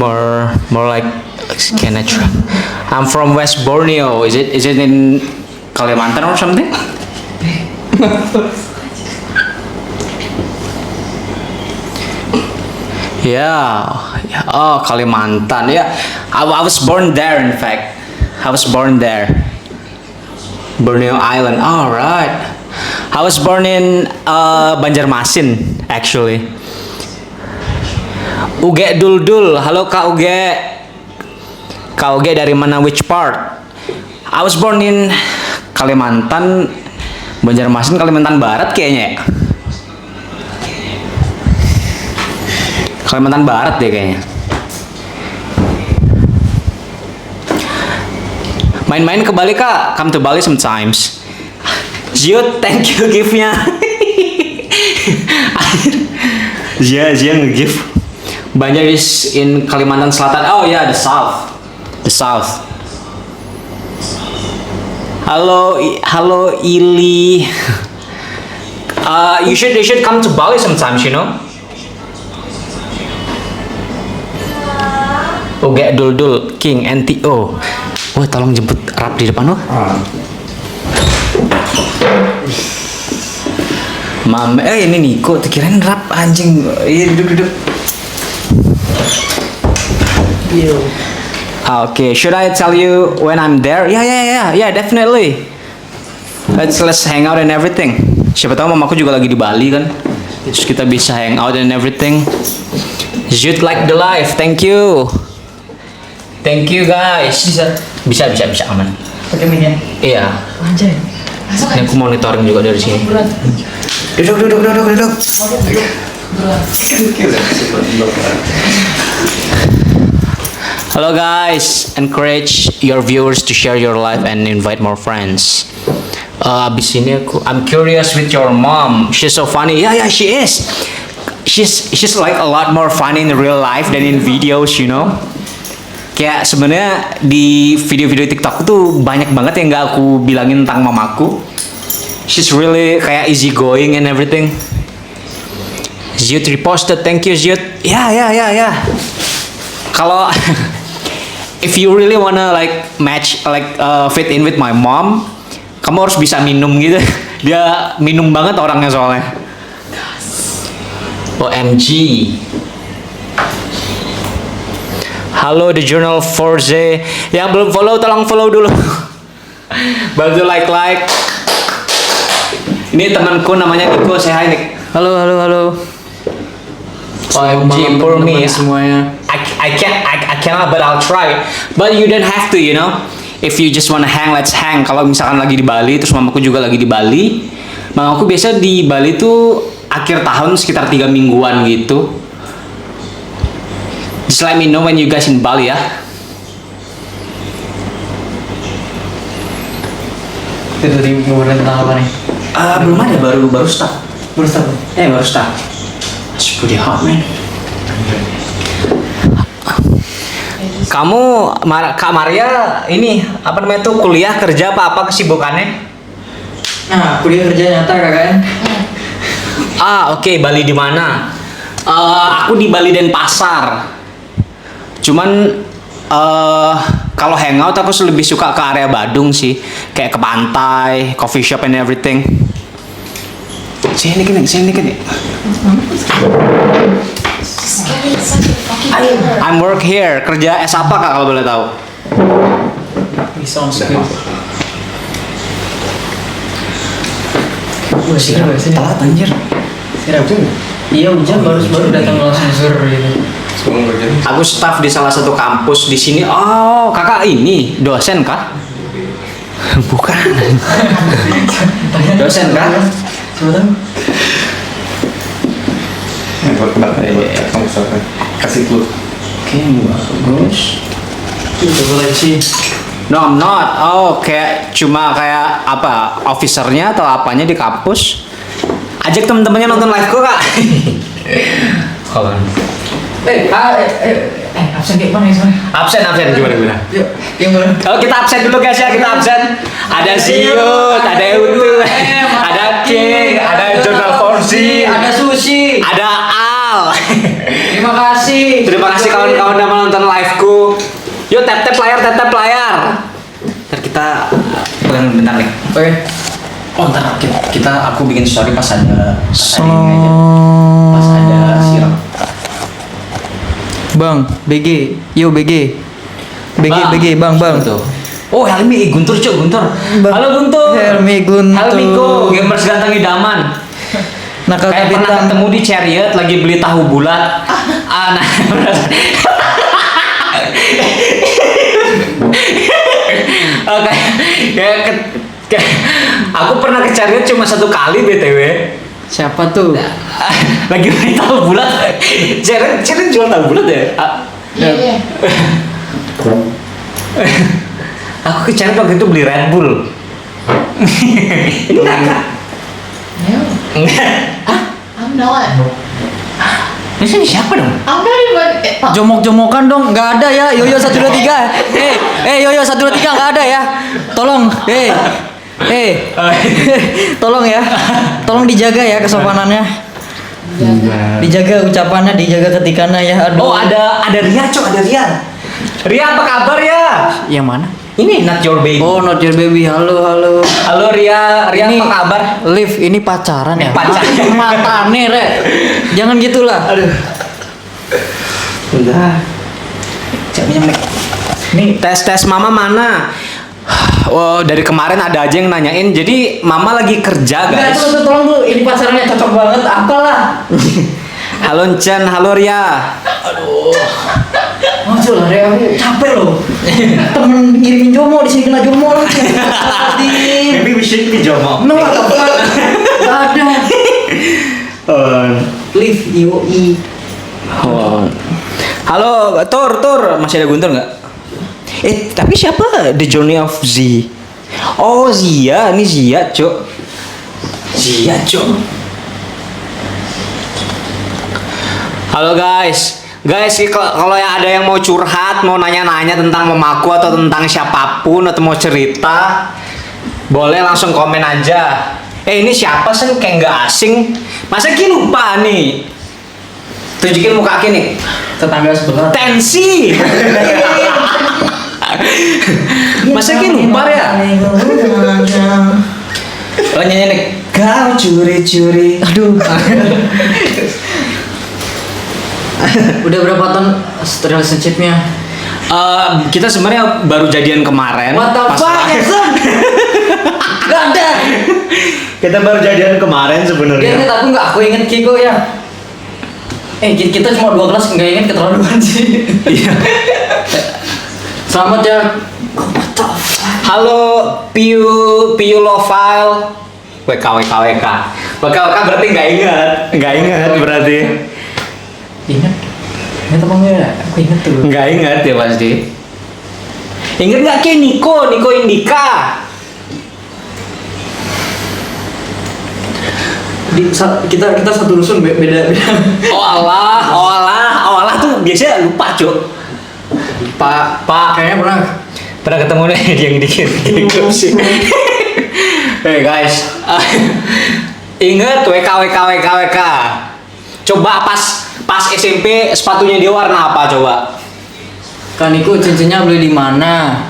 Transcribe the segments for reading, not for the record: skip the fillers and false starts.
more like can I try? I'm from West Borneo. Is it in Kalimantan or something? Yeah. Oh, Kalimantan. Yeah. I was born there. In fact, I was born there. Borneo Island. All right. I was born in Banjarmasin actually. Uge Dul. Halo Kak Uge. Kak Uge dari mana? Which part? I was born in Kalimantan, Banjarmasin, Kalimantan Barat kayaknya ya. Kalimantan Barat deh kayaknya. Main-main ke Bali Kak, come to Bali sometimes. Zio, thank you gift-nya. Zia nge-gift. Banjar is in Kalimantan Selatan. Oh ya, yeah, the south. The south. Halo Ili. You should come to Bali sometimes, you know. Oke, Dul King NTO. Wah, tolong jemput Rap di depan lo. Ini Niko, kirain Rap anjing. Iya, duduk. Okay, should I tell you when I'm there? Yeah, definitely. Let's hang out and everything. Siapa tahu mamaku juga lagi di Bali kan. Terus kita bisa hang out and everything. Shoot like the life. Thank you guys. Bisa aman. Pakai mic ya? Iya. Anjay. Ini aku monitoring juga dari sini. Duduk. Hello guys, encourage your viewers to share your life and invite more friends. Abis ini I'm curious with your mom. She's so funny. Yeah, she is. She's like a lot more funny in real life than in videos, you know. Kayak sebenarnya di video-video TikTok tuh banyak banget yang nggak aku bilangin tentang mamaku. She's really kayak easy going and everything. Ziyut reposted, thank you Ziyut. Yeah. Kalau if you really wanna like match fit in with my mom, kamu harus bisa minum gitu. Dia minum banget orangnya soalnya. OMG. Halo The Journal Forze. Yang belum follow tolong follow dulu. Bantu like. Ini temanku namanya Niko, say hi Nik. Halo. OMG for me semuanya. I cannot but I'll try. But you don't have to, you know. If you just wanna hang, let's hang. Kalau misalkan lagi di Bali, terus mamaku juga lagi di Bali. Mamaku biasa di Bali tuh akhir tahun sekitar 3 mingguan gitu. Just let me know when you guys in Bali ya. Itu tadi ngobrolin tentang apa nih? Belum ada, baru start. Baru start. It's pretty hot man. Kamu Kak Maria ini apa namanya tuh kuliah kerja apa kesibukannya? Nah, kuliah kerja nyata kakaknya. Oke. Bali di mana? Aku di Bali Denpasar. Cuman kalau hangout aku lebih suka ke area Badung sih, kayak ke pantai, coffee shop and everything. Sini dikit. I'm work here. Kerja S apa Kak kalau boleh tahu? Bisa masuk. Telat anjir. Iya hujan baru datang langsung sur gitu. Aku staff di salah satu kampus di sini. Oh, Kakak ini dosen kah? Bukan. Dosen kah? Coba kasih clue. Oke, bagus. coba lagi sih. No, I'm not. Oh, cuma kayak apa? Officernya atau apanya di kampus? Ajak temen-temennya nonton live ku Kak. Kawan. Absen kayak mana ya? Absen gimana? Yuk, yang mana? Oh, kita absen dulu guys ya, kita absen. Ada Ziyut, ada Utu, ada King, ada Journal Forzi, ada Sushi, ada Al. Terima Terima kasih. Terima kasih kawan-kawan udah menonton liveku. Yuk tap tap layar. Ntar kita pegang bentar nih. Oke. Oh ntar aku bikin story pas ada ini aja. Pas ada siram. Bang, BG. Yo BG. BG, Bang. Tuh. Oh Helmi Guntur Guntur. Halo Guntur. Helmi Guntur. Helmiko, gamers ganteng idaman. Nakal Kayak pernah kapitan. ketemu di Chariot lagi beli tahu bulat. Nah. Oke, aku pernah ke Chariot cuma 1 kali BTW. Siapa tuh? Lagi beli tahu bulat. Chariot jual tahu bulat ya? Iya. Aku ke Chariot waktu itu beli Red Bull. Ini enggak? No, Enggak. I'm not. Ini siapa dong? I'm not even. Jomok-jomokan dong, nggak ada ya. Yoyo 123. Yoyo 123 nggak ada ya. Tolong, tolong ya. Tolong dijaga ya kesopanannya. Dijaga ucapannya, dijaga ketikannya ya. Aduh. Oh ada Ria Cok, ada Ria. Ria apa kabar ya? Yang mana? Ini Not Your Baby. Oh, Not Your Baby. Halo. Halo Ria Ini- apa kabar? Liv, ini pacaran ya? Pacaran. Matane, Re. Jangan gitulah. Aduh. Udah. Capeknya Mek. Nih tes mama mana? Oh dari kemarin ada aja yang nanyain. Jadi mama lagi kerja Enggak, guys. tuh, tolong tuh. Ini pacarannya cocok banget. Apalah. Halo Chen, halo Ria. Maju lah, Re. Aku capek loh. Temen ngirimin jomo, di sini kena jomo lagi. Maybe we should be jomo. No, what the fuck? Gak ada. Liv, IOI. Oh. Halo, Tur, masih ada Guntur nggak? Tapi siapa The Journey of Z? Oh, Zia, ini Zia, Cok. Halo guys. Kalau yang ada yang mau curhat, mau nanya-nanya tentang mamaku atau tentang siapapun atau mau cerita, boleh langsung komen aja. Ini siapa sih kayak nggak asing? Masa Ki lupa nih? Tunjukin muka Ki nih. Tetangga sebelah. Tensi. Masa Ki lupa ya? Oh nyanyi nih. Kau curi-curi. Aduh. Udah berapa tahun relationship-nya? Kita sebenarnya baru jadian kemarin. What the pas fuck, live. Jason? Gak ada. Kita baru jadian kemarin Dia sebenarnya. inget aku inget Kiko ya. Kita cuma 2 kelas nggak inget keterlaluan sih. Iya. Selamat ya. Halo Piu Lofile. WK berarti nggak ingat berarti. Ingat apa enggak? Aku inget tuh. Nggak ingat ya pasti. Ingat nggak Ki Niko Indika? Kita satu dusun beda. Oh Allah tuh biasanya lupa Cuk. Pak Kayaknya pernah ketemu nih yang dikit sih. Hey guys, ingat WK. Coba pas SMP sepatunya dia warna apa coba? Kan Iku cincinnya beli di mana?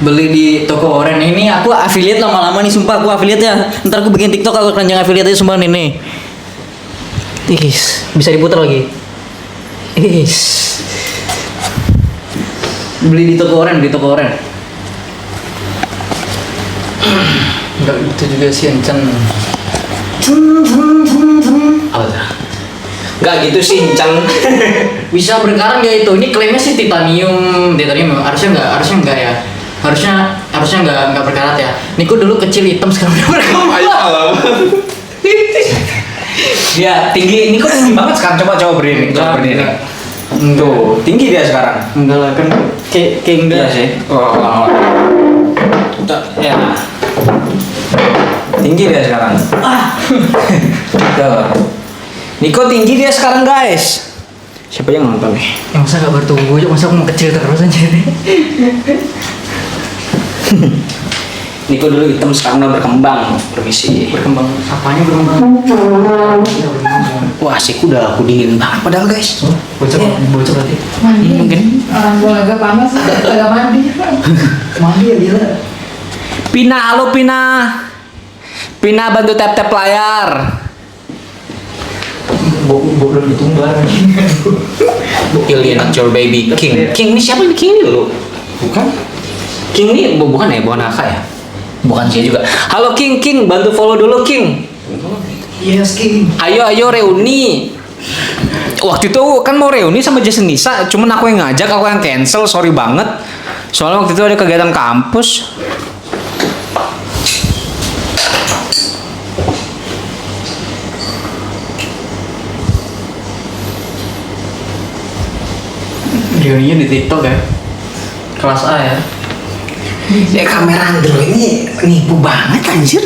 Beli di toko oren. Ini aku affiliate lama-lama nih, sumpah aku affiliate ya. Ntar aku bikin TikTok aku keranjang affiliate aja sumpah nih. Bisa diputar lagi. Beli di toko oren. Enggak itu juga sih Encen. Apa tuh? Nggak gitu sih Cang. Bisa berkarang dia itu. Ini klaimnya sih titanium. Harusnya enggak ya. Harusnya enggak berkarat ya. Niku dulu kecil hitam sekarang udah berkembang. Dia tinggi, ini kok tinggi banget sekarang. Coba berdiri. Tuh, tinggi dia sekarang. Enggak lah kan kayak enggak Iya sih. Oh. Ya. Tinggi dia sekarang. Tuh. Niko tinggi dia sekarang guys. Siapa yang nonton nih? Ya masa gak bertumbuh aja, masa aku mau kecil terus aja nih. Niko dulu hitam sekarang udah berkembang. Permisi. Berkembang apanya berkembang? Wah, asik udah aku dingin banget padahal guys. Bocor berarti. Mandi. Mungkin. Orang gua agak panas, agak mandi. Mandi ya gila. Pina, halo Pina. Pina bantu tap-tap layar. Belum ditumbar. Alien your baby King. King ini siapa ini King ini dulu? Bukan? King ini bukan ya, bukan Aka ya? Bukan sih juga. Halo King, King bantu follow dulu King. Yes, King. Ayo reuni. Waktu itu kan mau reuni sama Jason Nisa, cuman aku yang ngajak, aku yang cancel, sorry banget. Soalnya waktu itu ada kegiatan kampus. Reuninya di TikTok ya. Kelas A ya. Ya kamera Android ini nipu banget anjir.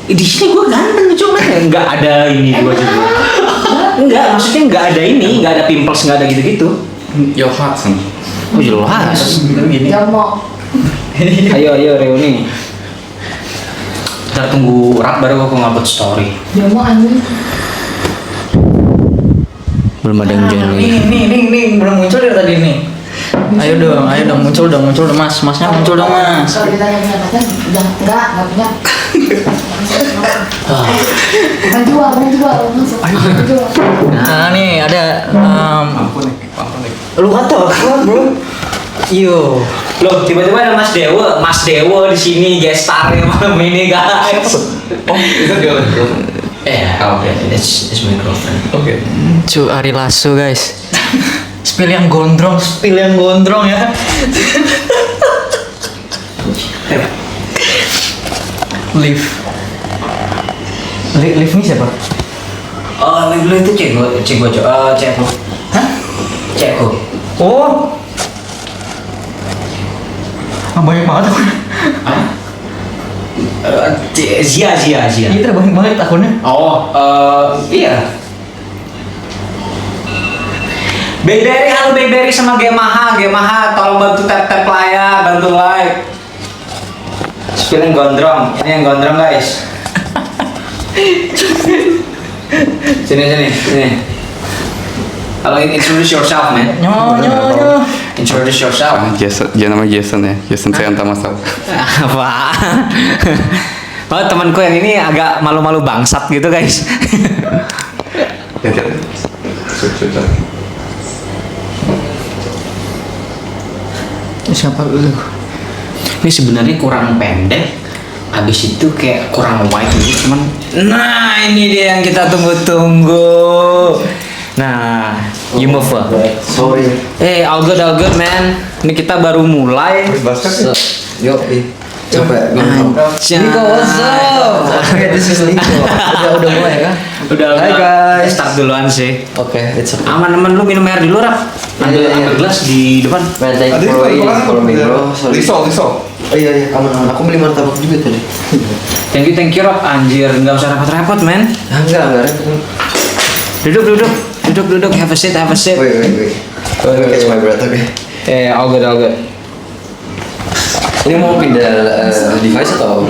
Di sini gue ganteng cuma nggak ada ini gue juga. Enggak, maksudnya nggak ada ini, nggak ada pimples, nggak ada gitu-gitu. Johansson. Oh jelas. Gini. Jomo. Ayo reuni. Ntar tunggu rap baru aku ngupload story. Jomo anjing. Belum ada yang join lagi. Nih, belum muncul dari tadi nih. Ayo dong, muncul dong, masnya muncul dong mas. Kalau ditanya punya pacar, udah enggak punya. Bukan jual, masuk. Jual. Nah nih ada Ampun nih. lu kata bro. Yo, Loh, tiba-tiba ada Mas Dewo di sini guest star malam ini guys. Oh, itu dia lah. Oke, that's my girlfriend. Oke. cu Ari Lasso guys. Spill yang gondrong ya. Live ini siapa? Oh, lu itu ceko. Hah? Ceko. Oh, banyak banget akunnya. Zia. Iya, banyak banget akunnya. Oh, iya. Halo Blackberry sama Gemaha, tolong bantu tap layar, bantu like. Spill yang gondrong, ini yang gondrong guys. Sini. Halo, introduce yourself man. Nyo. Introduce yourself. Jason, dia namanya Jason ya. Jason saya antar masal. Apa? Oh, temanku yang ini agak malu-malu bangsat gitu guys. Ya. Sudah. Siapa lu? Ini sebenarnya kurang pendek, habis itu kayak kurang wide gitu cuman. Nah ini dia yang kita tunggu-tunggu. Nah, you move lah. Sorry. All good man. Ini kita baru mulai. Basket. Yo, capek. Nico, what's up? Oke, this is Nico. Udah mulai kan? Udah. Hai, guys. Start duluan sih. Oke, it's okay. Aman lu minum air dulu Rap. Iya. Ambil gelas di depan. Man, thank you for waiting for me, bro. Sorry. Risol. Oh iya, aman. Aku beli martabak juga tadi. Thank you Rap. Anjir, nggak usah repot-repot men. Enggak repot. Duduk. Have a seat. Wait. Catch my breath, oke. All good. Ini mau pindah device atau?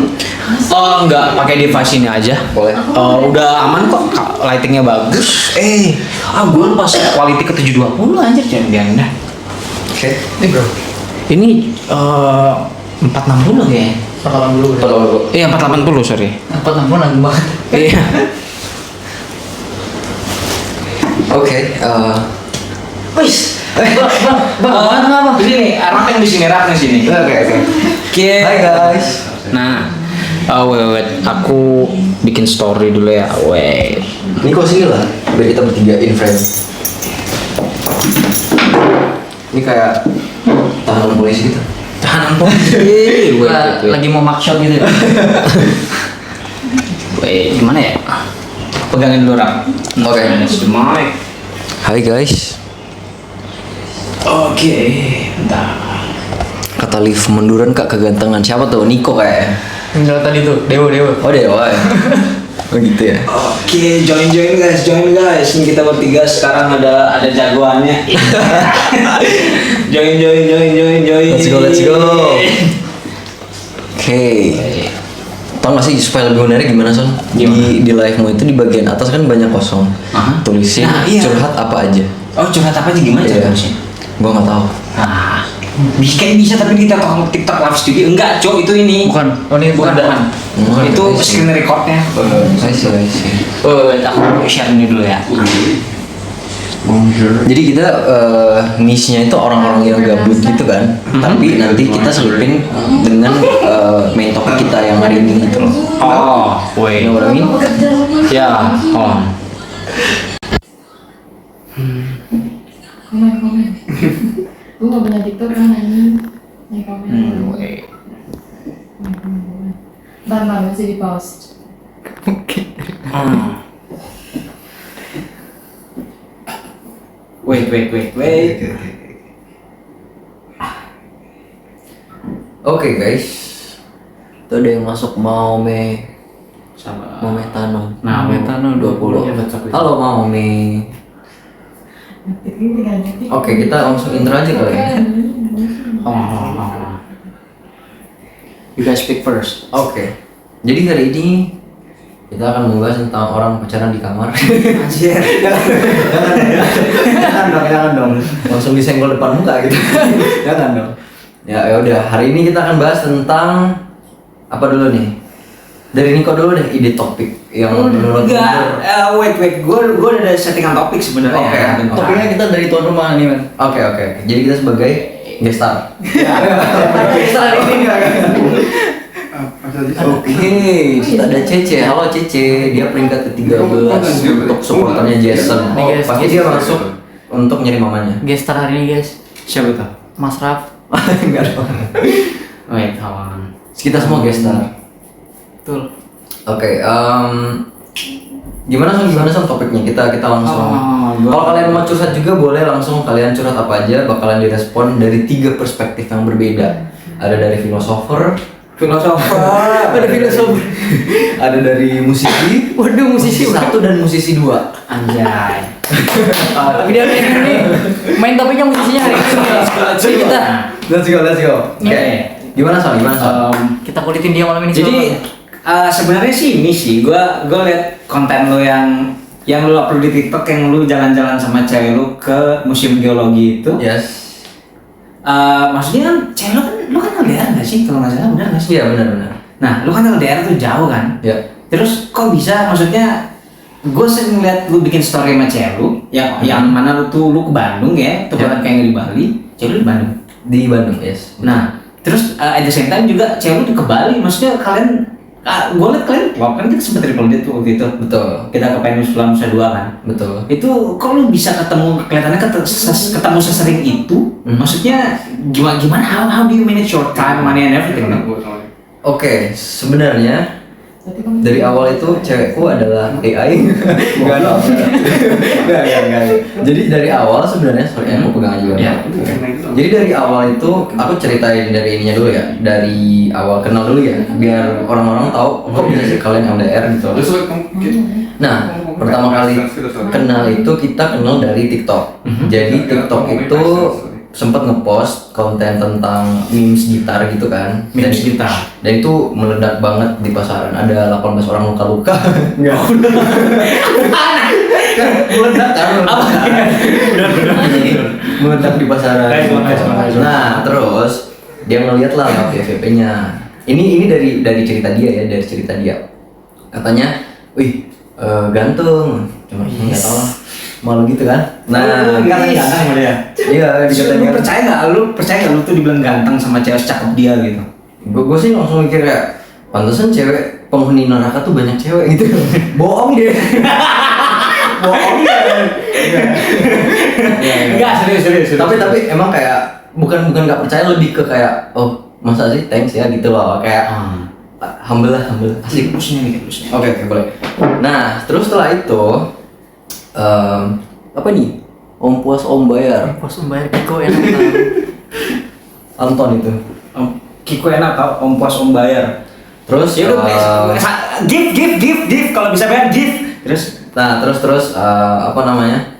Oh enggak, pakai device ini aja. Boleh. Udah aman kok, lightingnya bagus. Gue lupa quality ke 720 anjir, jangan biarin dah. Oke. Ini bro. Ini 460 kayaknya. 480 Kalau Iya 480 sorry. 460 lagi banget. Iya. oke. Wis. Bang, apa? Ini nih, rak yang di sini. Oke. Oke. Hai guys. Nah, wait, aku bikin story dulu ya. Wait. Niko sini lah, biar kita bertiga in frame. Ini kayak tahanan polisi gitu. Tahanan polisi. Wait. Lagi mau mugshot gitu ya. Wait, gimana ya? Pegangin dulu Rak. Oke. Mic. Hai guys. Oke, bentar. Kata Liv menduran kak kegantengan siapa tuh? Niko kayak. Enggak tadi tuh, Dewa. Oh Dewa ya. Oh gitu ya. Oke, join guys. Ini kita bertiga sekarang ada jagoannya. join. Let's go. Oke. Tau gak sih supaya lebih menarik gimana Son? Di live-mu itu di bagian atas kan banyak kosong. Tulisin Nah, iya. curhat apa aja. Oh, curhat apa aja gimana Iya. caranya? Gua nggak tahu. Kayak bisa tapi di TikTok live studio enggak, Cok, itu ini. Bukan. Oh, ini bukan. Itu I see. screen recordnya. I see. Aku share ini dulu ya. Jadi kita niche-nya itu orang-orang yang gabut gitu kan. Tapi nanti kita selipin dengan main topik kita yang hari ini gitu loh. Oh, wait. You know what I mean? Ya, oh. Komen. Gue gak punya TikTok kan anjing. Nih komen. Wait. Bentar, masih di post. Wait. Oke guys. Itu ada yang masuk mau Sama. Metano. Nah, Metano 20. Iya, betul. Halo mau Oke, kita langsung intro aja kali ya. You guys speak first. Oke. Jadi hari ini kita akan membahas tentang orang pacaran di kamar. Anjir. Jangan dong. Langsung disenggol depan muka gitu. Jangan dong. Ya udah, hari ini kita akan bahas tentang apa dulu nih? Dari Niko dulu deh, ide topik yang menurut Enggak, wait. Gue udah ada settingan topik sebenarnya. Oke, Bentar. topiknya kita dari tuan rumah nih, man. Oke. Jadi kita sebagai guest star. Guest star ini Oke, kita ada Cece. Halo Cece, dia peringkat ke-13 untuk supporternya Jason. Nih, guys, Pasti dia masuk untuk nyari mamanya. Gestar hari ini guys, Siapa tuh? Mas Raf. Enggak dong. Wait, kawan. Kita semua guest star. Betul. Oke, gimana sih topiknya? Kita langsung. gua- Kalau kalian mau curhat juga boleh langsung kalian curhat apa aja, bakalan direspon dari 3 perspektif yang berbeda. Ada dari filosofer, Ada filosofi. ada dari musisi, Waduh, musisi. 1 dan musisi 2. Anjay. Tapi dia main ini. Main topiknya musisinya hari ini. Jadi kita Let's go. Oke. Gimana Son? kita kulitin dia malam ini. Jadi sebenarnya sih ini sih gue liat konten lo yang lu upload di TikTok yang lu jalan-jalan sama cewek lu ke museum geologi itu. Yes. Maksudnya kan cewek lu kan LDR nggak sih kalau nggak salah, benar nggak sih? Iya benar. Nah lu kan LDR tuh jauh kan? Ya. Terus kok bisa, maksudnya gue sering ngeliat lu bikin story sama cewek lu yang mana lu ke Bandung ya, tuh Ya. kayak di Bali, cewek lu di Bandung. Di Bandung, yes. Nah, terus at the same time juga cewek lu tuh ke Bali, maksudnya kalian, gue liat kalian, wah kan kita sempet triple date tuh waktu itu. Betul. Kita ke Peninsula Nusa Dua kan. Betul. Itu kok lu bisa kelihatannya ketemu sesering itu? Maksudnya gimana? How do you manage your time, money and everything? Man? Oke, sebenarnya dari awal itu cewekku adalah AI. Enggak. Jadi dari awal sebenarnya, sorry aku pegang aja. Ya. Jadi dari awal itu aku ceritain dari ininya dulu ya, dari awal kenal dulu ya, biar orang-orang tahu kok bisa sih kalian LDR gitu. Nah, pertama kali kenal itu kita kenal dari TikTok. Jadi TikTok itu sempat ngepost konten tentang memes gitar gitu kan. Memes Dan- gitar. Dan itu meledak banget di pasaran. Ada 18 orang luka-luka. Enggak. Meledak kan? Meledak di pasaran. Nice. Nah, terus dia ngeliat lah FVP-nya. Ini dari cerita dia ya, dari cerita dia. Katanya, "Wih, ganteng." Cuma nggak tahu lah. Malu gitu kan? Nah, ganteng sama dia. Iya, dikatain Lu ganteng. percaya nggak lu tuh dibilang ganteng sama cewek cakep dia gitu? Gue sih langsung mikir kayak pantesan cewek penghuni neraka tuh banyak cewek gitu. Bohong dia. Bohong dia. Enggak, serius. Tapi emang kayak bukan nggak percaya, lebih ke kayak oh masa sih, thanks ya gitu loh, kayak humble asik. Plusnya. Oke, boleh. Nah, terus setelah itu apa nih? Om puas om bayar. Pas membayar Kiko enak tau. Anton itu. Kiko enak tau, om puas om bayar. Terus Ya udah, give kalau bisa bayar give. Terus terus apa namanya?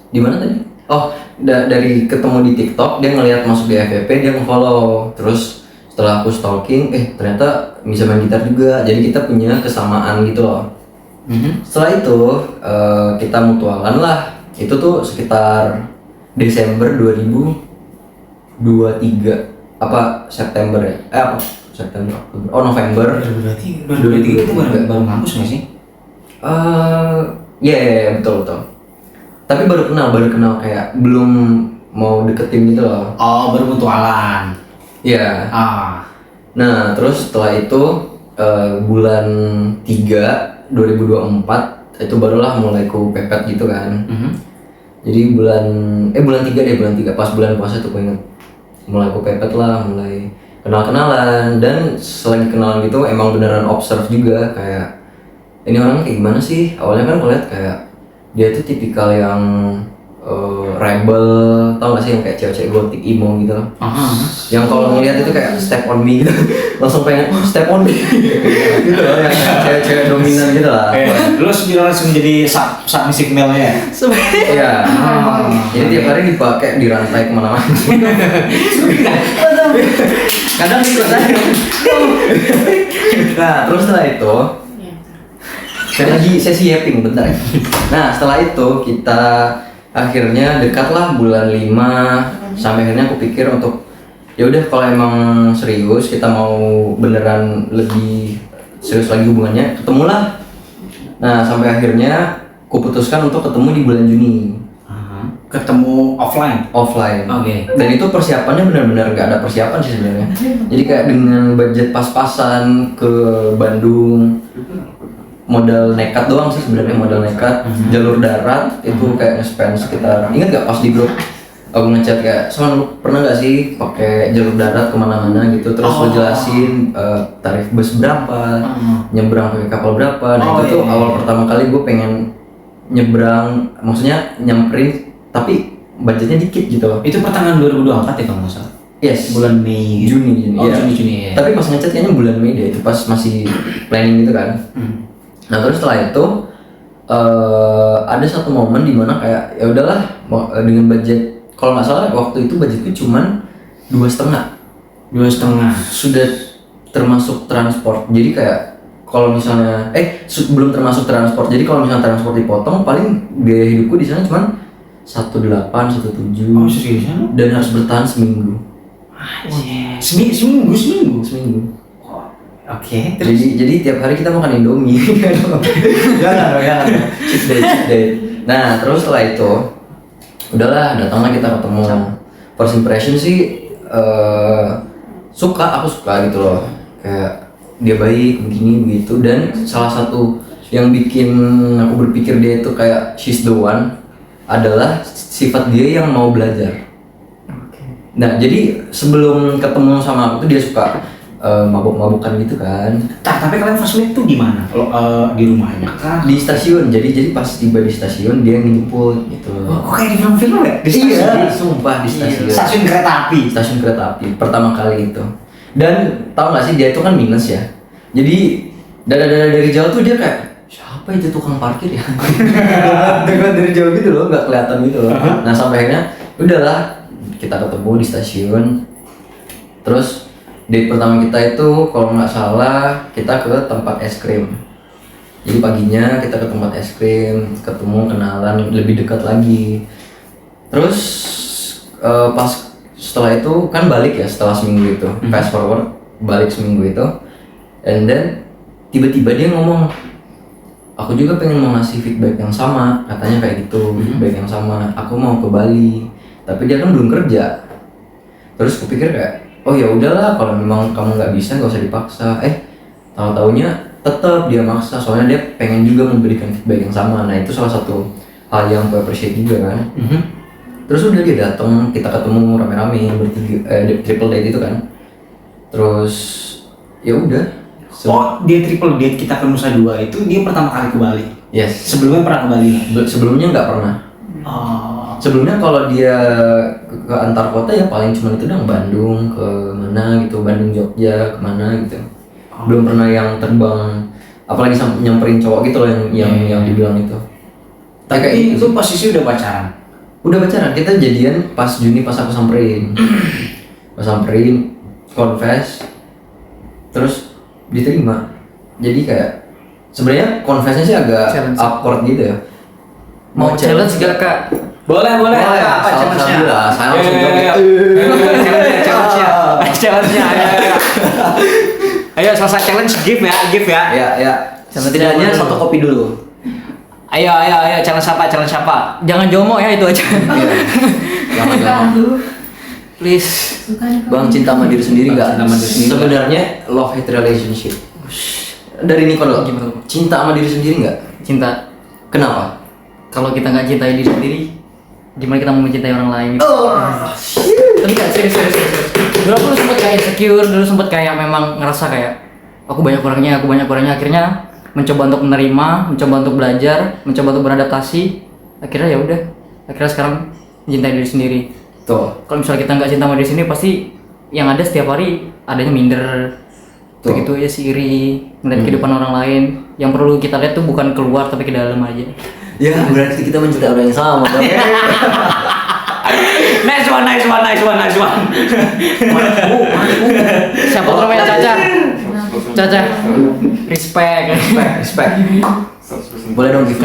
Di mana tadi? Oh, dari ketemu di TikTok, dia ngelihat masuk di FVP, dia nge-follow. Terus setelah aku stalking ternyata bisa main gitar juga, jadi kita punya kesamaan gitu loh. Setelah itu kita mutualan lah, itu tuh sekitar Desember 2023 apa September ya? Apa September? November 2023 itu baru ngampus nggak sih? Iya betul. Tapi baru kenal kayak belum mau deketin gitu loh. Oh, baru mutualan. Iya. Nah, terus setelah itu bulan 3 2024 itu barulah mulai ku pepet gitu kan. Jadi bulan 3 pas bulan puasa tuh ku inget. Mulai ku pepet lah, mulai kenal-kenalan, dan selagi kenalan gitu emang beneran observe juga kayak ini orang kayak gimana sih. Awalnya kan kulihat kayak dia tuh tipikal yang rebel, tau gak sih yang kayak cewek-cewek gotik emo gitu loh. Yang kalau ngeliat itu kayak step on me gitu, langsung pengen step on me gitu loh, yang kayak cewek-cewek dominan gitu lah. Terus dia langsung jadi submissive male ya? Iya. Jadi tiap hari dipakai dirantai kemana-mana. Kadang ikut aja. Nah, terus setelah itu saya lagi sesi yapping bentar ya. Nah, setelah itu kita akhirnya dekatlah bulan 5, sampai akhirnya aku pikir untuk ya udah kalau emang serius kita mau beneran lebih serius lagi hubungannya, ketemulah. Nah, sampai akhirnya aku putuskan untuk ketemu di bulan Juni. Ketemu offline. Oke. Dan itu persiapannya benar-benar nggak ada persiapan sih sebenarnya. Jadi kayak dengan budget pas-pasan ke Bandung, modal nekat doang sih sebenarnya, modal nekat. Jalur darat itu kayak nge-spend sekitar, ingat gak pas di grup aku ngechat kayak, "Son, lu pernah gak sih pakai jalur darat kemana-mana gitu, terus lu jelasin tarif bus berapa, nyebrang pakai kapal berapa." Nah itu tuh awal pertama kali gue pengen nyebrang, maksudnya nyamperin tapi budgetnya dikit gitu loh. Itu pertengahan 2024 ya kalau nggak salah? Yes. Bulan Mei. Juni. Oh, Iya. Juni ya. Tapi pas ngechat kayaknya bulan Mei deh, itu pas masih planning gitu kan. Nah terus setelah itu ada satu momen dimana kayak ya udahlah dengan budget, kalau nggak salah waktu itu budgetku cuman 2,5 sudah termasuk transport. Jadi kayak kalau misalnya belum termasuk transport, jadi kalau misalnya transport dipotong paling biaya hidupku di sana cuman 1,8 1,7. Oh, seriusan? Dan harus bertahan seminggu. Seminggu. Oke. Jadi tiap hari kita makan Indomie. Jangan. Cheat day. Nah, terus setelah itu udahlah, datanglah kita ketemu. First impression sih aku suka gitu loh. Kayak dia baik begini begitu, dan salah satu yang bikin aku berpikir dia itu kayak she's the one adalah sifat dia yang mau belajar. Nah, jadi sebelum ketemu sama aku tuh dia suka mabuk-mabukan gitu kan. Tapi kalian first meet tuh di mana? Di rumahnya kah? Di stasiun. Jadi pas tiba di stasiun dia ngejemput gitu. Kok kayak di film-film ya? Di stasiun? Iya, sumpah di stasiun. Stasiun kereta api. Stasiun kereta api pertama kali itu. Dan tahu nggak sih dia itu kan minus ya. Jadi dari jauh tuh dia kayak, siapa itu tukang parkir ya? Dekat dari jauh gitu loh, nggak kelihatan gitu loh. Nah sampai akhirnya udahlah kita ketemu di stasiun. Terus date pertama kita itu kalau nggak salah kita ke tempat es krim. Jadi paginya kita ke tempat es krim, ketemu, kenalan, lebih dekat lagi. Terus pas setelah itu kan balik ya setelah seminggu itu, fast forward balik seminggu itu, and then tiba-tiba dia ngomong, aku juga pengen mau ngasih feedback yang sama, katanya kayak gitu, feedback yang sama, aku mau ke Bali, tapi dia kan belum kerja. Terus kupikir kayak, oh ya udahlah, kalau memang kamu nggak bisa nggak usah dipaksa. Tahu-taunya tetap dia maksa, soalnya dia pengen juga memberikan feedback yang sama. Nah itu salah satu hal yang aku appreciate juga kan. Terus udah dia datang, kita ketemu rame-rame bertiga, triple date itu kan. Terus ya udah. Dia triple date kita ke Nusa Dua itu dia pertama kali ke Bali. Yes. Sebelumnya pernah ke Bali? Sebelumnya nggak pernah. Sebelumnya kalau dia ke antar kota ya paling cuma itu dong, Bandung ke mana gitu, Bandung Jogja kemana gitu. Belum pernah yang terbang, apalagi nyamperin cowok gitu loh yang dibilang itu. Tapi itu posisi udah pacaran. Udah pacaran, kita jadian pas Juni pas aku samperin. confess terus diterima. Jadi kayak sebenarnya confessnya sih agak Challenge. awkward gitu ya. Mau challenge gak kak? Boleh. Boleh, Apa salam challenge-nya? dulu lah, saya langsung Ayo, joget. Challenge-nya. Challenge-nya. Ayo selesai challenge give ya. Ya. Setidaknya dulu. 1 kopi dulu. Ayo challenge apa? Jangan jomo ya, itu aja. Iya. Jangan. Please. Suka nih Bang, cinta sama diri sendiri nggak? Cinta sama diri sendiri. Sebenarnya love hate relationship. Dari Niko dulu. Gimana tuh? Cinta sama diri sendiri nggak? Cinta. Kenapa? Kalau kita nggak cintai diri sendiri, gimana kita mau mencintai orang lain? Gitu? Oh. Tapi nggak serius. Dulu aku sempet kayak insecure, dulu sempet kayak memang ngerasa kayak aku banyak kurangnya. Akhirnya mencoba untuk menerima, mencoba untuk belajar, mencoba untuk beradaptasi. Akhirnya ya udah. Akhirnya sekarang mencintai diri sendiri. Tuh. Kalau misalnya kita nggak cinta sama diri sendiri, pasti yang ada setiap hari adanya minder. Tuh. Begitu ya sih iri, melihat kehidupan orang lain. Yang perlu kita lihat tuh bukan keluar tapi ke dalam aja. Ya berarti kita mencintai orang yang sama. Bang. Nice one. Siapa tuh namanya Caca? Respect. Respect. Boleh dong give.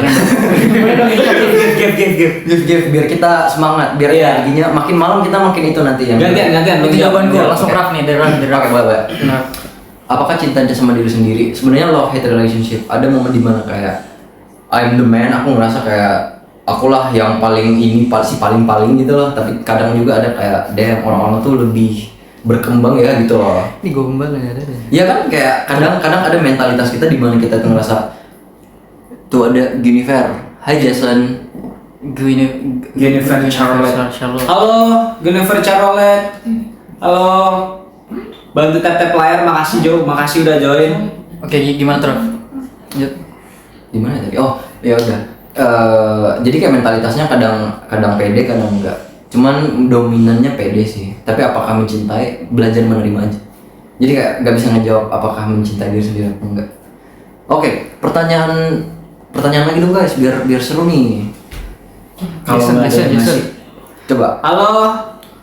Give biar kita semangat, biar Iya. energinya makin malam kita makin itu nanti yang. Gantian. Itu jawaban gue, langsung Oke. rap nih, dari Oke, rap. boleh. Benar. Apakah cinta sama diri sendiri? Sebenarnya love hate relationship. Ada momen dimana kayak I'm the man, aku ngerasa kayak akulah yang paling ini paling gitu loh. Tapi kadang juga ada kayak damn orang-orang tuh lebih berkembang ya gitu loh. Ini gombal ya ada. Iya kan kayak kadang ada mentalitas kita di mana kita tuh ngerasa tuh ada Jennifer. Hai Jason. Jennifer Charlotte. Halo, Jennifer Charlotte. Halo. Bantu tap layar, makasih Jo, makasih udah join. Oke, gimana terus? Lanjut. Di mana tadi? Oh, ya udah. Jadi kayak mentalitasnya kadang pede, kadang enggak. Cuman dominannya pede sih. Tapi apakah mencintai? Belajar menerima aja. Jadi kayak nggak bisa ngejawab apakah mencintai diri sendiri atau enggak. Oke, pertanyaan lagi dong guys, biar seru nih. Kalau Jason, nggak ada Jason. nasi. Coba. Halo.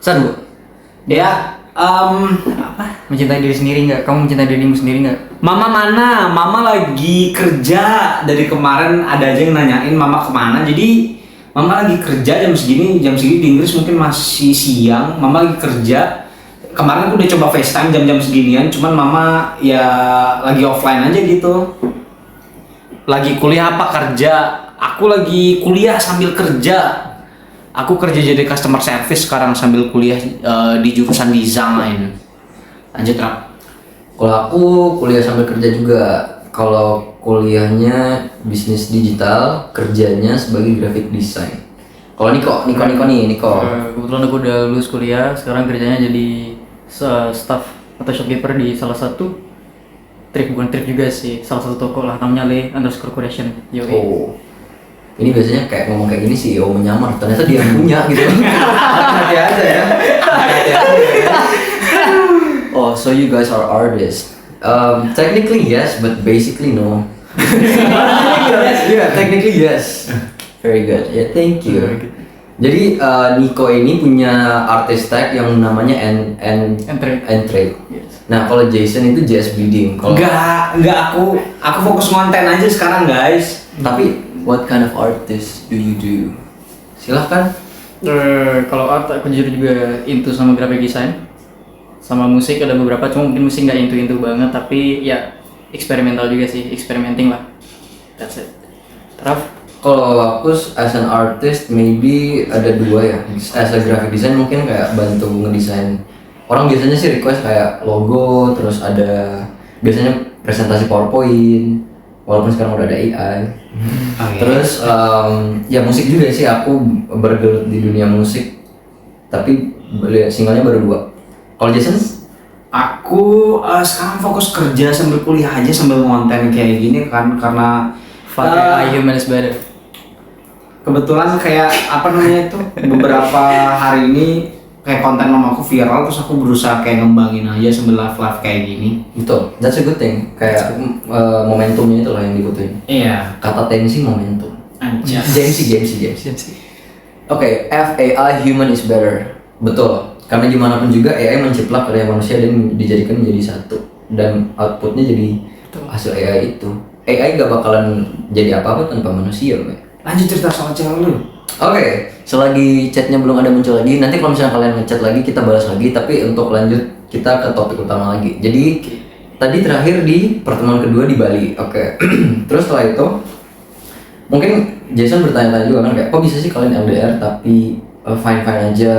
San, Ya, apa? mencintai diri sendiri nggak? Kamu mencintai dirimu sendiri nggak? Mama mana? Mama lagi kerja. Dari kemarin ada aja yang nanyain Mama kemana. Jadi Mama lagi kerja jam segini di Inggris mungkin masih siang. Mama lagi kerja. Kemarin aku udah coba FaceTime jam-jam seginian. Cuman Mama ya lagi offline aja gitu. Lagi kuliah apa kerja? Aku lagi kuliah sambil kerja. Aku kerja jadi customer service sekarang sambil kuliah di jurusan desain. Lanjut Rap. Kalau aku kuliah sambil kerja juga. Kalau kuliahnya bisnis digital, kerjanya sebagai graphic design. Kalau Niko. Kebetulan aku udah lulus kuliah, sekarang kerjanya jadi staff atau shopkeeper di salah satu bukan trip juga sih, salah satu toko lah, namanya Le_Corporation. Oh. Ini biasanya kayak ngomong kayak gini CEO menyamar, ternyata dia yang punya gitu. Hati aja ya. Oh, so you guys are artists. Technically yes, but basically no. Yeah, technically yes. Very good. Yeah, thank you. Jadi Niko ini punya artist tag yang namanya N-Trade. Yes. Nah, kalau Jason itu JS Bleeding. Kalau Enggak, aku fokus konten aja sekarang guys. tapi what kind of artist do you do? Silahkan. Kalau art aku jujur juga into sama graphic design, sama musik ada beberapa, cuma mungkin musik nggak into banget, tapi ya eksperimental juga sih, experimenting lah. That's it. Raf? Kalau aku as an artist maybe ada dua ya. As a graphic design mungkin kayak bantu ngedesain. Orang biasanya sih request kayak logo, terus ada biasanya presentasi PowerPoint. Walaupun sekarang udah ada AI. Oke. Terus ya musik juga sih, aku bergelut di dunia musik. Tapi singlenya baru 2. Kalau Jason? Aku sekarang fokus kerja sambil kuliah aja sambil konten kayak gini kan karena Pakai Human is Better. kebetulan kayak apa namanya itu beberapa hari ini kayak konten mamaku viral terus aku berusaha kayak ngembangin aja sambil live kayak gini. Betul, that's a good thing. Kayak momentumnya itu lah yang dibutuhin. Iya. Kata tensi momentum. Anjay. James. Oke, FAI human is better. Betul. karena gimana pun juga AI menciplak karya manusia dan dijadikan menjadi satu, dan outputnya jadi hasil AI itu. AI gak bakalan jadi apa-apa tanpa manusia, Mbak. Lanjut cerita soal cewek lu. Oke, selagi chatnya belum ada muncul lagi, nanti kalau misalnya kalian ngechat lagi kita balas lagi. Tapi untuk lanjut kita ke topik utama lagi. Jadi tadi terakhir di pertemuan kedua di Bali. Oke. Terus setelah itu mungkin Jason bertanya-tanya juga kan kayak kok bisa sih kalian LDR tapi fine-fine aja.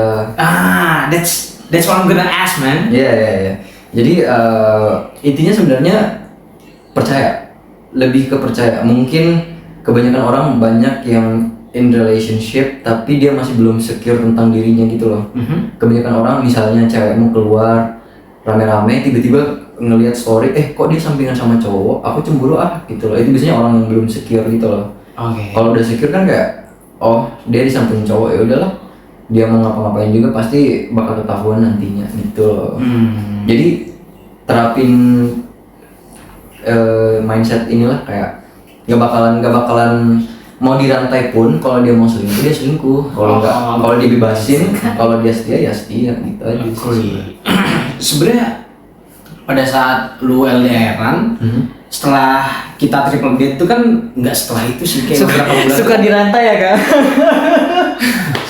That's what I'm gonna ask, man. Iya. Jadi intinya sebenarnya percaya, lebih ke percaya. Mungkin kebanyakan orang banyak yang in relationship tapi dia masih belum secure tentang dirinya gitu loh. Kebanyakan orang misalnya cewekmu keluar rame-rame tiba-tiba ngelihat story, kok dia sampingan sama cowok, aku cemburu gitu loh. Itu biasanya orang yang belum secure gitu loh. Oke. Kalau udah secure kan kayak oh dia di samping cowok, ya udahlah, dia mau ngapa-ngapain juga pasti bakal ketahuan nantinya gitu loh. Jadi terapin mindset inilah, kayak nggak bakalan mau dirantai pun kalau dia mau selingkuh dia selingkuh, kalau nggak, kalau dia bebasin, kalau dia setia ya setia gitu aja sih. Sebenarnya pada saat lu LDR-an, setelah kita triple date itu kan nggak setelah itu sih, kayak beberapa bulan. Suka dirantai ya kan?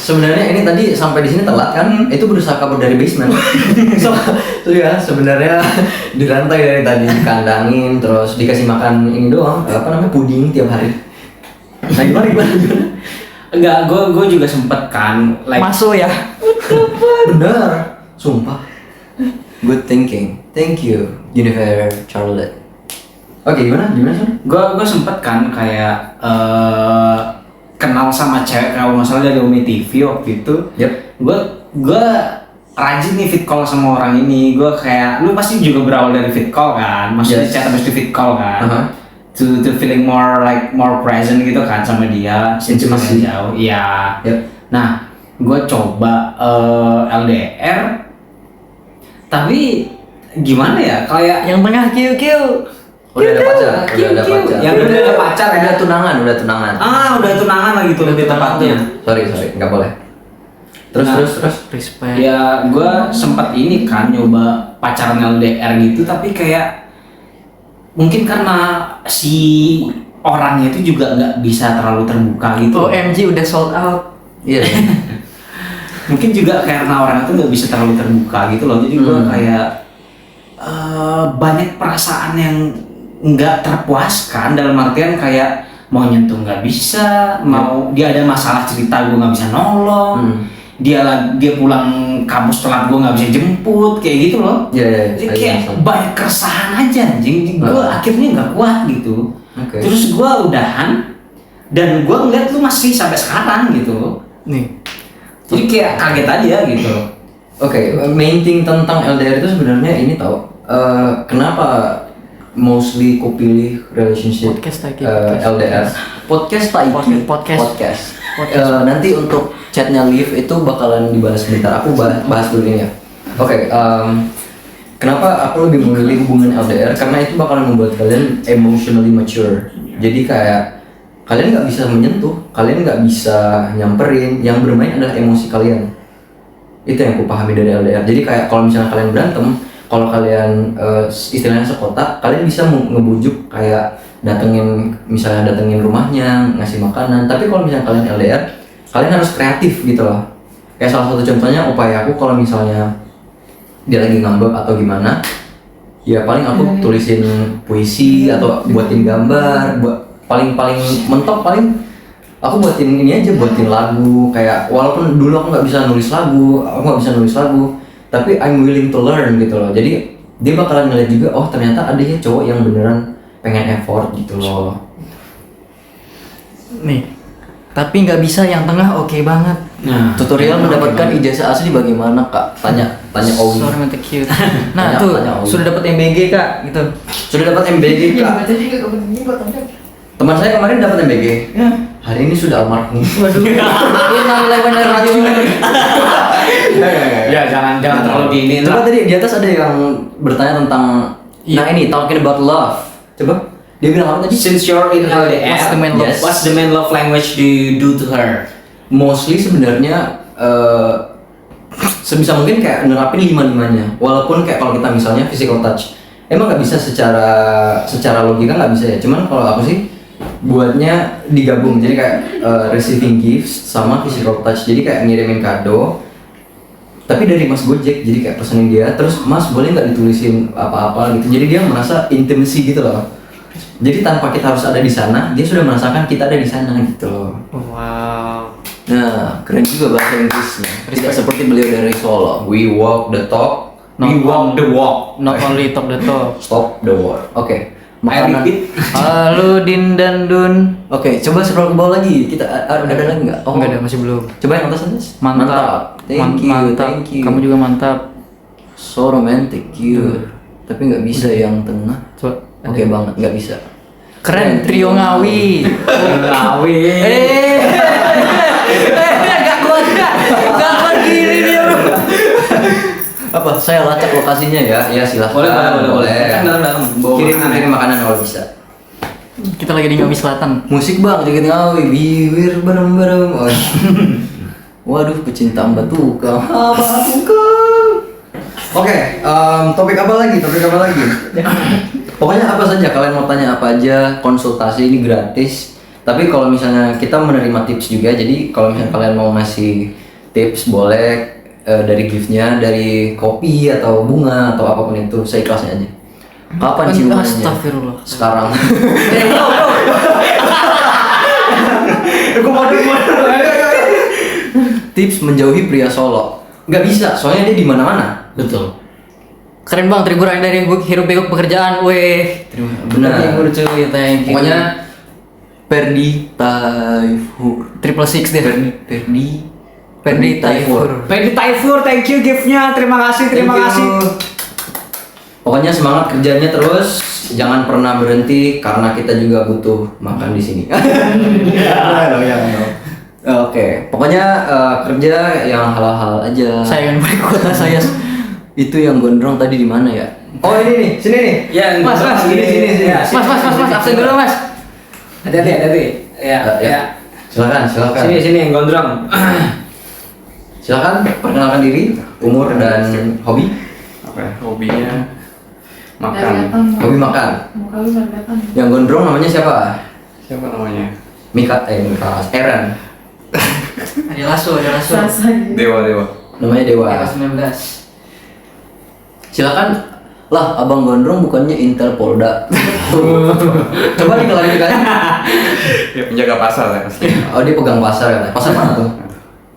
Sebenarnya ini tadi sampai di sini telat kan, itu berusaha kabur dari basement. So ya sebenarnya dirantai dari tadi, dikandangin, terus dikasih makan ini doang, apa namanya, puding tiap hari. Nah gimana? Enggak, gue juga sempet kan, like Masuk ya. Bener, sumpah. Good thinking, thank you, Jennifer Charlotte. Oke, gimana Son? gue sempet kan kayak kenal sama cewek kalau nggak salah dari Umi TV waktu itu. Yep. Gue rajin nih fit call sama orang ini. Gue kayak, lu pasti juga berawal dari fit call kan, maksudnya Yes. chat habis di fit call kan. Uh-huh. To feeling more present gitu kan sama dia, since masih Intimacy. jauh. Iya. Yep. Nah, gue coba LDR, tapi gimana ya, kayak Yang tengah QQ. Udah ada pacar, udah ada pacar. Yang udah ada pacar ya? Udah tunangan. udah tunangan lagi tuh lebih tepatnya. Sorry, nggak boleh. Terus. Respect. Ya, gue sempat ini kan nyoba pacaran LDR gitu, tapi kayak mungkin karena si orangnya itu juga nggak bisa terlalu terbuka gitu. OMG udah sold out. Iya. Mungkin juga karena orang itu nggak bisa terlalu terbuka gitu loh. Jadi gue kayak banyak perasaan yang nggak terpuaskan, dalam artian kayak mau nyentuh nggak bisa, mau dia ada masalah cerita gue nggak bisa nolong. Dia pulang kampus telat, gue nggak bisa jemput, kayak gitu loh. Iya. Jadi kayak banyak keresahan aja anjing. Gue akhirnya nggak kuat gitu. Oke. Terus gue udahan, dan gue ngeliat lu masih sampai sekarang gitu. Nih. Jadi kayak kaget aja gitu. Oke, main thing tentang LDR itu sebenarnya ini tau, kenapa mostly ku pilih relationship Podcast lagi, LDR. Podcast Podcast. Nanti untuk chatnya Liv itu bakalan dibalas sebentar. Aku bahas dulu ini ya. Oke, kenapa aku lebih memilih hubungan LDR? Karena itu bakalan membuat kalian emotionally mature. Jadi kayak kalian nggak bisa menyentuh, kalian nggak bisa nyamperin. Yang bermain adalah emosi kalian. Itu yang aku pahami dari LDR. Jadi kayak kalau misalnya kalian berantem, kalau kalian istilahnya sekotak, kalian bisa ngebujuk kayak misalnya datengin rumahnya, ngasih makanan. Tapi kalau misalnya kalian LDR, kalian harus kreatif gitu loh. Kayak salah satu contohnya upaya aku kalau misalnya dia lagi ngambek atau gimana, ya paling aku tulisin puisi atau buatin gambar, paling mentok paling aku buatin ini aja, buatin lagu. Kayak walaupun dulu aku nggak bisa nulis lagu, tapi I'm willing to learn gitu loh. Jadi dia bakalan ngeliat juga, oh ternyata adanya cowok yang beneran pengen effort gitu loh. Nih. Tapi nggak bisa yang tengah oke banget. Nah, Tutorial mendapatkan ijazah asli bagaimana kak? Tanya Owi. Sorry mata cute. Nah Tanya tuh Owi. sudah dapat MBG kak gitu. Sudah dapat MBG kak? Baca juga kepentingan buat anda. Teman saya kemarin dapat MBG. Hari ini sudah almarhum. Waduh. Ini benar radio. ya jangan terlalu dini Coba lah. tadi di atas ada yang bertanya tentang, nah ini talking about love. Coba dia bilang apa tadi? Since you're in LDR, What's the main love? Yes. what's the main love language do you do to her? Mostly sebenarnya sebisa mungkin kayak nerapin 5-5-nya. Walaupun kayak kalau kita misalnya physical touch, emang nggak bisa secara logika nggak bisa ya. Cuman kalau aku sih buatnya digabung, jadi kayak receiving gifts sama physical touch. Jadi kayak ngirimin kado, tapi dari Mas Gojek, jadi kayak pesenin dia, terus Mas boleh nggak ditulisin apa-apa gitu. Jadi dia merasa intimacy gitu loh. Jadi tanpa kita harus ada di sana, dia sudah merasakan kita ada di sana gitu loh. Wow. Nah, keren juga bahasa Inggrisnya. Tidak seperti beliau dari Solo. We walk the talk, We walk the walk. Not only talk the talk. stop the war. Oke. I Makanan. repeat. Halo Din dan Dun. Oke, coba scroll ke bawah lagi. Kita ada lagi nggak? Oh, Enggak ada, masih belum. Coba yang atas. Mantap. Thank you, Mantap. thank you. Kamu juga mantap. So romantic, cute. Tapi nggak bisa yang tengah. Coba. Oke banget, nggak bisa. Keren, trio Ngawi. Ngawi. Gak kuat gini dia bro. Apa? Saya lacak lokasinya ya. Ya silahkan. Boleh. Kan dalam. Kirim makanan kalau bisa. Kita lagi di Ngawi Selatan. Musik bang, dikit ngawi, bibir bareng-bareng. Oh. Waduh, pecinta Mbatuka. Oke, topik apa lagi? Pokoknya apa saja, kalian mau tanya apa aja, konsultasi ini gratis. Tapi kalau misalnya kita menerima tips juga, jadi kalau misalnya kalian mau ngasih tips boleh dari giftnya, dari kopi atau bunga atau apapun itu, seikhlasnya aja. Kapan ciumannya? Astagfirullah. Sekarang. Tips menjauhi pria Solo. Nggak bisa, soalnya dia di mana-mana. Betul. Keren bang, terhibur dari hiruk pikuk pekerjaan. Weh. Benar. Terhibur cuy, thank you. Pokoknya Perdi Taifur. triple six deh. Perdi Taifur. Pedi Taifur, thank you giftnya. Terima kasih. Thank you. Pokoknya semangat kerjanya terus, jangan pernah berhenti karena kita juga butuh makan di sini. Oke, pokoknya kerja yang halal-halal aja. Saya ingin balik kota saya. Itu yang gondrong tadi di mana ya? Oh ini nih, sini nih. Ya, Mas, sini. Ya, Mas, absen dulu mas. Hati-hati. Ya. Silakan. Sini yang gondrong. Silakan perkenalkan diri, umur dan hobi. Apa ya? Hobinya makan. Kelihatan, Bang. Hobi makan. Muka lu kelihatan. Yang gondrong namanya siapa? Siapa namanya? Mika, Eren. Ada lasso. Rasa gitu. Dewa. Namanya Dewa. Dewa 19. Silakan. Lah, abang gondrong bukannya Intel Polda. Coba diklarifikasi. Ya penjaga pasar ya pasti. Oh dia pegang pasar katanya. Pasar mana tuh?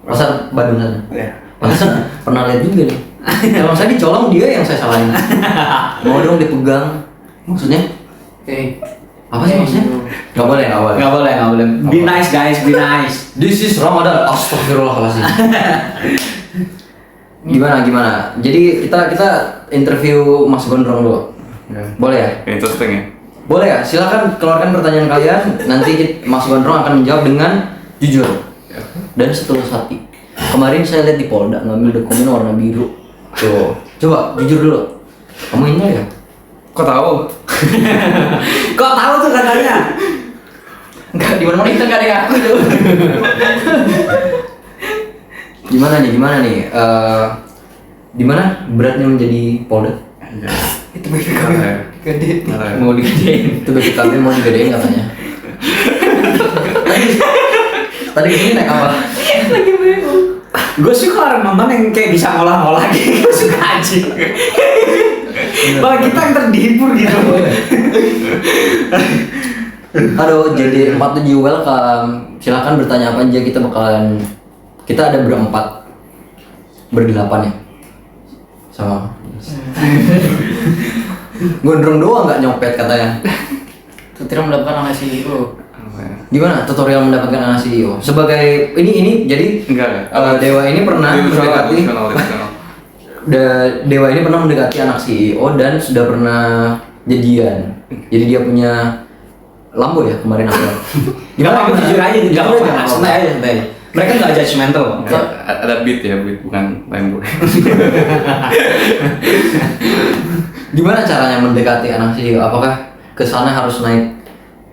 Pasar Bandung sana. Ya. Pantesan pernah lihat juga nih. Kalau saya dicolong dia yang saya salahin. Mau dong dipegang. Maksudnya? Oke. Apa sih maksudnya? Gak boleh. Nggak boleh. Be nice guys, be nice. This is Ramadan. Astagfirullahaladzim. Gimana? Jadi kita interview Mas Gondrong dulu. Ya. Boleh ya? Interesting ya. Boleh ya? Silakan keluarkan pertanyaan kalian. Nanti Mas Gondrong akan menjawab dengan jujur dan setulus hati. Kemarin saya lihat di Polda ngambil dokumen warna biru. Tuh, coba jujur dulu. Kamu ini ya? Kok tahu? Kok tahu tuh katanya? Enggak, di mana-mana kita enggak ada yang aku tuh. Gimana nih? Di mana beratnya menjadi Polda? Itu BPKB gede. Mau digedein. Itu BPKB mau digedein katanya. Tadi ini naik apa? Lagi bingung. Gue suka orang nonton yang kayak bisa ngolah-ngolah gitu. Gue suka aja. Malah kita yang terhibur gitu. Halo, jadi 47 welcome. Silakan bertanya apa aja, kita ada berempat, berdelapan ya, sama. Gondrong doang nggak nyopet katanya. Tutorial mendapatkan anak CEO. Apa ya? Gimana tutorial mendapatkan anak CEO? Sebagai ini jadi Enggak. Dewa ini pernah mendekati Divisional. Dewa ini pernah mendekati anak CEO dan sudah pernah jadian. Jadi dia punya Lambo ya kemarin aku. Gimana? Aku jujur aja. Jujur aja. Santai aja. Mereka nggak judgmental. Ada beat bukan Lambo. Gimana caranya mendekati anak CEO? Apakah ke sana harus naik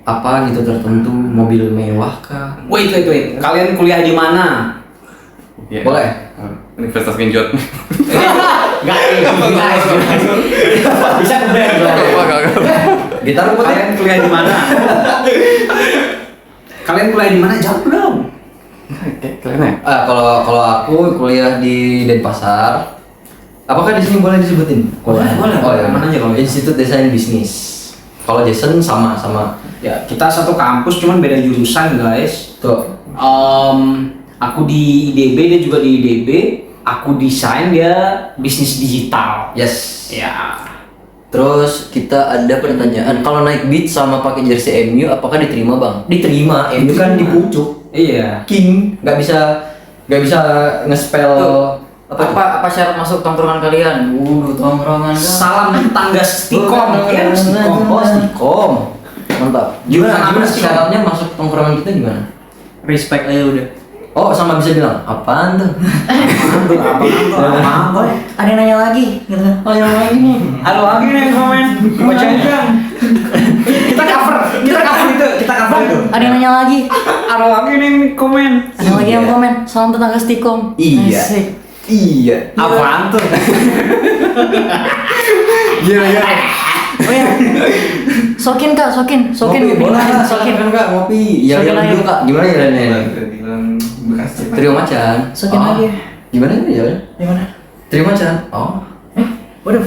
apa gitu tertentu, mobil mewah kah? Wait. Kalian kuliah di mana? Ya. Boleh? Universitas Genjot. Enggak, bisa ke band lah. Gitar rumput ya? Kalian kuliah di mana? Kalian kuliah di mana? Jawab dong. Kalian ya? Kalau aku kuliah di Denpasar. Apakah di sini boleh disebutin? Boleh. Oh ya, Mana aja kalau Institut Desain Bisnis. Kalau Jason sama. Ya, kita satu kampus cuman beda jurusan, guys. Tuh. Aku di IDB, dia juga di IDB. Aku desain, dia bisnis digital. Yes. Ya. Terus kita ada pertanyaan, kalau naik beat sama pakai jersey MU, apakah diterima bang? Diterima. MU kan di pucuk. Iya. King, nggak bisa ngespel Apa syarat masuk tongkrongan kalian? Tongkrongan kan. Salam tetangga Stikom. Ya, Stikom. Oh, Stikom. Mantap. Gimana Stikom. syaratnya masuk tongkrongan kita gimana? Respect aja udah. Oh, sama bisa bilang, apaan tuh? Apa? Ada yang nanya lagi gitu. Oh yang lagi nih. Ada lagi nih yang komen. Bacain dong. Kita cover itu. Ada yang nanya lagi. Ada lagi nih yang komen. Ada lagi yang komen. Salam tetangga Stikom. Iya. Asik. Iya. Apaan tuh? Iya. Oh ya. Sokin kak, sokin. Ngopi, boleh gimana? kak, silakan kak, ngopi. Sokin Yang aja. dulu kak, gimana ya Ren? Bilang bekas Trio Macan. Sokin Oh. aja. Gimana ya? Gimana? Trio Macan. Oh. Waduh.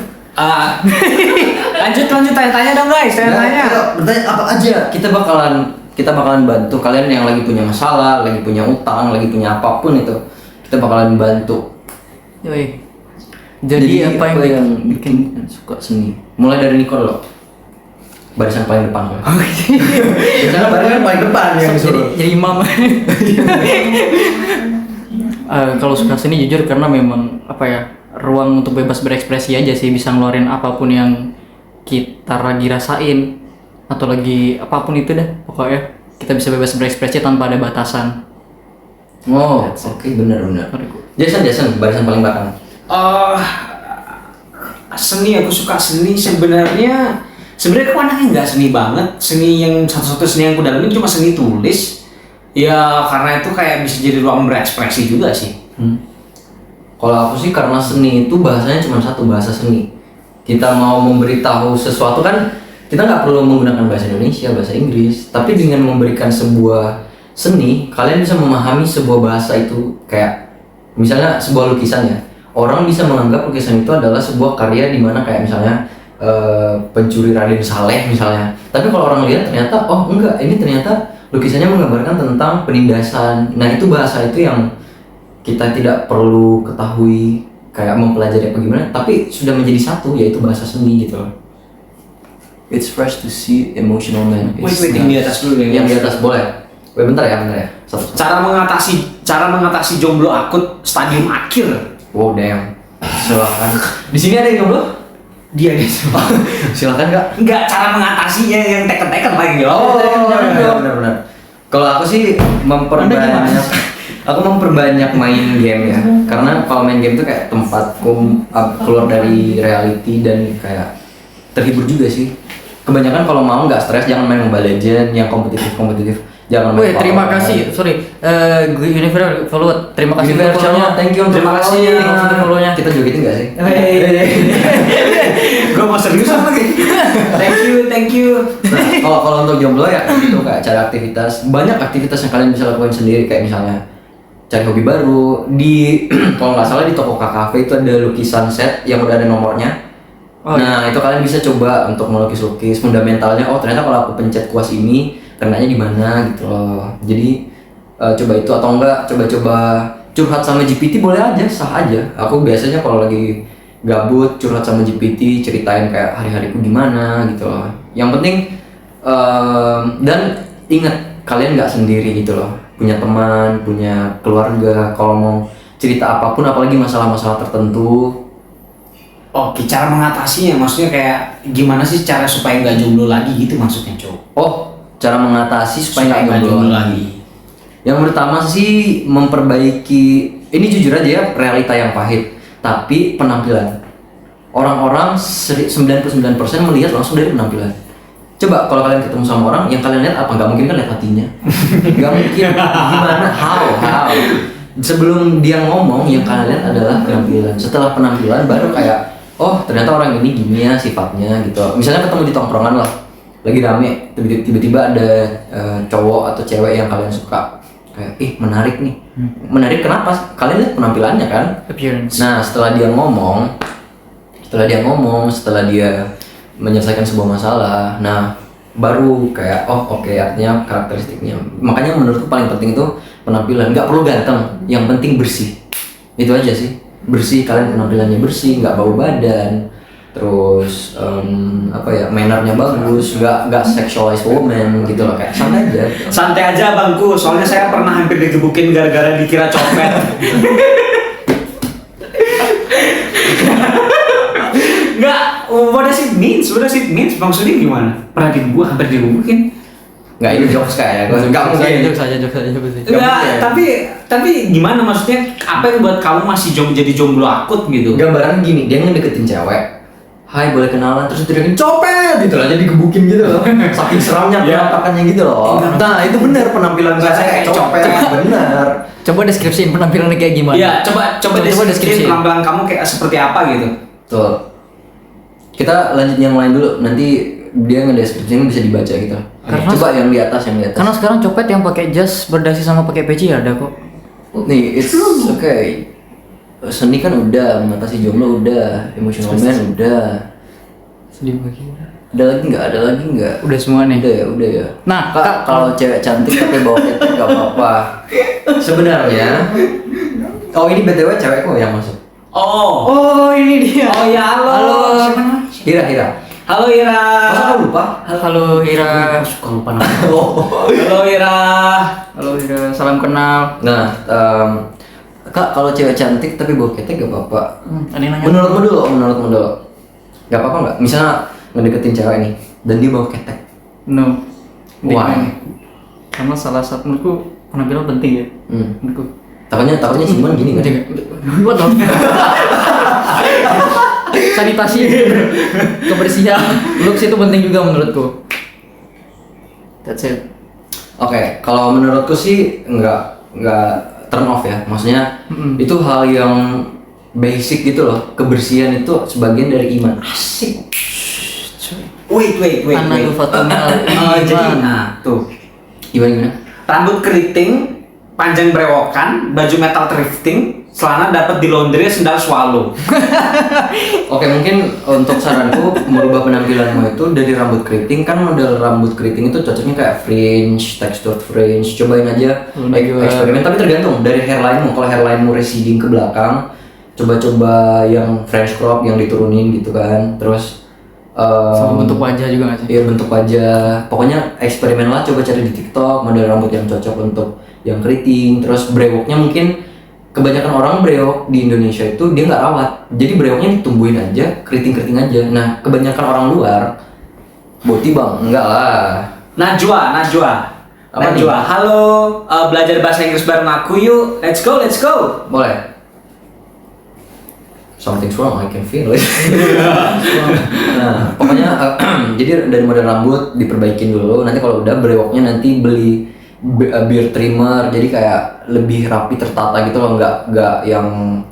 Lanjut tanya dong guys, tanya. Bertanya apa aja? Kita bakalan bantu kalian yang lagi punya masalah, lagi punya utang, lagi punya apapun itu. Kita bakalan bantu. Yoi. Jadi apa yang bikin suka seni? Mulai dari Niko dulu. Barisan paling depan. Biasanya barisan paling depan yang disuruh. jadi imam. Kalau suka seni jujur karena memang apa ya, ruang untuk bebas berekspresi aja sih, bisa ngeluarin apapun yang kita lagi rasain atau lagi apapun itu dah, pokoknya kita bisa bebas berekspresi tanpa ada batasan. Oh, oke, benar. Jason, barisan paling belakang. Seni, aku suka seni. Sebenarnya aku anaknya nggak seni banget. Seni yang satu-satu seni yang aku dalamin cuma seni tulis. Ya karena itu kayak bisa jadi ruang berekspresi juga sih. Kalau aku sih karena seni itu bahasanya cuma satu, bahasa seni. Kita mau memberitahu sesuatu kan kita nggak perlu menggunakan bahasa Indonesia, bahasa Inggris. Tapi dengan memberikan sebuah seni, kalian bisa memahami sebuah bahasa itu. Kayak misalnya sebuah lukisan ya. Orang bisa menganggap lukisan itu adalah sebuah karya di mana kayak misalnya pencuri Raden Saleh misalnya. Tapi kalau orang lihat ternyata oh enggak, ini ternyata lukisannya menggambarkan tentang penindasan. Nah itu bahasa itu yang kita tidak perlu ketahui kayak mempelajari apa gimana, tapi sudah menjadi satu, yaitu bahasa seni gitu loh. It's fresh to see emotional man. Wait, yang di atas dulu deh. Yang di atas boleh. Wait, bentar ya. Satu. Cara mengatasi jomblo akut stadium akhir. Wow, damn. Silakan. Di sini ada yang jomblo? Dia deh. Silakan kak. Enggak, cara mengatasinya yang teken-teken lagi. Benar. Kalau aku sih memperbanyak main game ya. Karena kalau main game tuh kayak tempatku keluar dari reality dan kayak terhibur juga sih. Kebanyakan kalau mau nggak stres jangan main Mobile Legends yang kompetitif. Jangan main. Woi, terima kasih. Sorry. Universal follow. Terima kasih untuk follow-nya. Thank you untuk Terima kasih untuk follow-nya. Kita jogetin nggak sih? Gue mau seriusan lagi. Thank you. Nah, kalau untuk jomblo ya itu kayak cari aktivitas. Banyak aktivitas yang kalian bisa lakukan sendiri kayak misalnya cari hobi baru di kalau nggak salah di toko Cafe itu ada lukisan set yang udah ada nomornya. Nah itu kalian bisa coba untuk melukis-lukis fundamentalnya. Oh ternyata kalau aku pencet kuas ini kenanya di mana gitu loh. Jadi coba itu atau enggak coba-coba curhat sama GPT boleh aja, sah aja. Aku biasanya kalau lagi gabut curhat sama GPT, ceritain kayak hari-hariku gimana gitu loh. Yang penting dan ingat kalian nggak sendiri gitu loh. Punya teman, punya keluarga. Kalau mau cerita apapun, apalagi masalah-masalah tertentu. Oke, cara mengatasinya maksudnya kayak gimana sih cara supaya nggak jomblo lagi gitu maksudnya, Cok? Oh, cara mengatasi supaya nggak jomblo lagi. Yang pertama sih memperbaiki, ini jujur aja ya realita yang pahit, tapi penampilan. Orang-orang 99% melihat langsung dari penampilan. Coba kalau kalian ketemu sama orang, yang kalian lihat apa? Nggak mungkin kan lihat hatinya. Nggak mungkin. Gimana? How? sebelum dia ngomong yang kalian lihat adalah penampilan. Setelah penampilan baru kayak oh ternyata orang ini gini ya sifatnya gitu. Misalnya ketemu di tongkrongan lah, lagi rame, tiba-tiba ada cowok atau cewek yang kalian suka, kayak menarik nih. Menarik kenapa? Kalian lihat penampilannya kan? Appearance. Nah setelah dia ngomong, setelah dia menyelesaikan sebuah masalah, nah baru kayak oh oke, artinya karakteristiknya. Makanya menurutku paling penting itu penampilan. Nggak perlu ganteng, yang penting bersih. Itu aja sih, bersih. Kalian penampilannya bersih, nggak bau badan, terus mannernya bagus, nggak sexualize woman gitu loh, kayak santai aja. Santai aja bangku, soalnya saya pernah hampir digebukin gara-gara dikira copet. Enggak, what does it mean? Maksudnya gimana? Pernah hampir digebukin? Nggak, ini jokes kayak nggak mungkin. Jokes aja sih. Enggak, tapi gimana maksudnya? Apa yang buat kamu masih jadi jomblo akut gitu? Gambaran gini, dia ngedeketin cewek, hai boleh kenalan, terus teriakin copet gitu lah, jadi gebukin gitu loh. Saking seramnya penampakannya gitu loh. Nah itu benar penampilan saya kayak copet, benar. Coba deskripsiin penampilannya kayak gimana? Iya, coba deskripsiin penampilan kamu kayak seperti apa gitu. Tuh. Kita lanjut yang lain dulu, nanti dia ngedeskripsiin bisa dibaca gitu. Coba yang di atas. Karena sekarang copet yang pakai jas berdasi sama pakai peci ada kok. Nih, it's okay. Seni kan udah, mengatasi jomblo udah, emotional man udah. Sedih lagi. Ada lagi nggak? Udah semua nih. Udah ya. Nah, Kak, kalau cewek cantik tapi bawa ketek gak apa-apa. Sebenarnya, oh ini BTW cewek kok yang masuk. Oh ini dia. Oh ya halo. Hira. Halo Ira. Masa kamu lupa? Halo Ira. Suka lupa nama. Halo Ira. Salam kenal. Nah, Kak, kalau cewek cantik tapi bawa ketek gak apa-apa. Ada yang nanya. Menurutmu dulu. Gak apa-apa nggak? Misalnya ngedeketin cewek nih dan dia bawa ketek. No. Why? Karena salah satu menurutku penampilan penting ya. Menurutku. Takutnya Simon gini kan? What the? Sanitasi, kebersihan, looks itu penting juga menurutku. That's it. Oke, kalau menurutku sih nggak turn off ya. Maksudnya itu hal yang basic gitu loh. Kebersihan itu sebagian dari iman. Asik. Wait. Anak Fatumah. Jadi tuh. Gimana? Rambut keriting, panjang brewokan, baju metal thrifting, celana dapat di laundry, sendal swallow. Oke, mungkin untuk saranku merubah penampilanmu itu dari rambut keriting. Kan model rambut keriting itu cocoknya kayak fringe, textured fringe. Cobain aja eksperimen, tapi tergantung dari hairline-mu. Kalau hairline-mu receding ke belakang, coba-coba yang French crop yang diturunin gitu kan. Terus sama bentuk wajah juga nggak sih? Iya, bentuk wajah. Pokoknya eksperimen lah, coba cari di TikTok model rambut yang cocok untuk yang keriting. Terus brewoknya mungkin kebanyakan orang brewok di Indonesia itu dia nggak rawat, jadi brewoknya ditumbuhin aja, keriting aja. Nah kebanyakan orang luar boti bang, enggak lah. Najwa. Apa nih? Halo, belajar bahasa Inggris bareng aku yuk. Let's go. Boleh. Something's wrong, I can feel it. Nah pokoknya jadi dari model rambut diperbaikin dulu. Nanti kalau udah brewoknya nanti beli beard trimmer, jadi kayak lebih rapi tertata gitu loh, nggak yang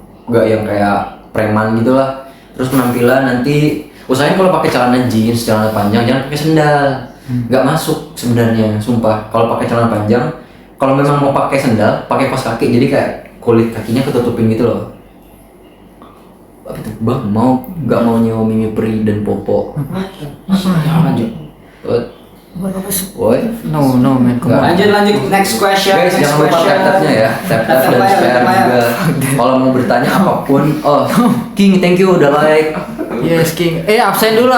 kayak preman gitu lah. Terus penampilan nanti usahain kalau pakai celana jeans, celana panjang, jangan pakai sendal, nggak masuk sebenarnya, sumpah. Kalau pakai celana panjang, kalau memang mau pakai sendal, pakai kaos kaki, jadi kayak kulit kakinya ketutupin gitu loh. Apa itu? Bang, nggak mau nyewa Mimi Pri dan Popo? Lanjut. Woi. No man. Lanjut. Next question. Guys, jangan lupa tap-tapnya ya. Tap-tap dan share juga. Kalau mau bertanya apapun. Oh, King, thank you udah like. Yes King. Absen dulu.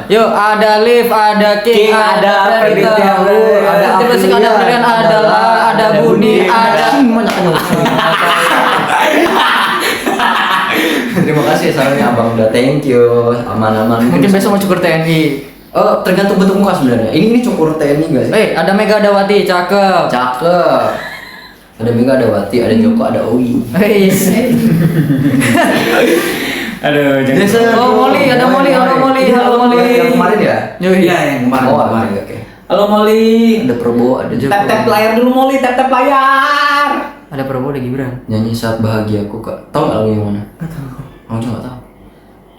Yuk, ada Liv, ada King, ada Ferita, ada Apri, ada Brian, ada Buni, ada Terima kasih sarannya Abang udah, thank you. Aman-aman. Mungkin besok mau cukur TNI. Oh, tergantung bentuk muka sebenarnya. Ini cukur TNI enggak sih? Ada Mega Dawati, cakep. Ada Mega Dawati, ada Joko, ada Owi. Aduh, jangan. Molly, ada Molly. Halo Molly. Yang kemarin ya? Yoi. Iya, yang kemarin. Oh, kemarin. Oke. Halo Molly. Ada Prabowo, ada Jokowi. Tap layar dulu Molly, tap layar. Ada Prabowo, ada Gibran. Nyanyi Saat Bahagiaku, Kak. Tahu nggak lagu yang mana? Aku juga nggak tahu.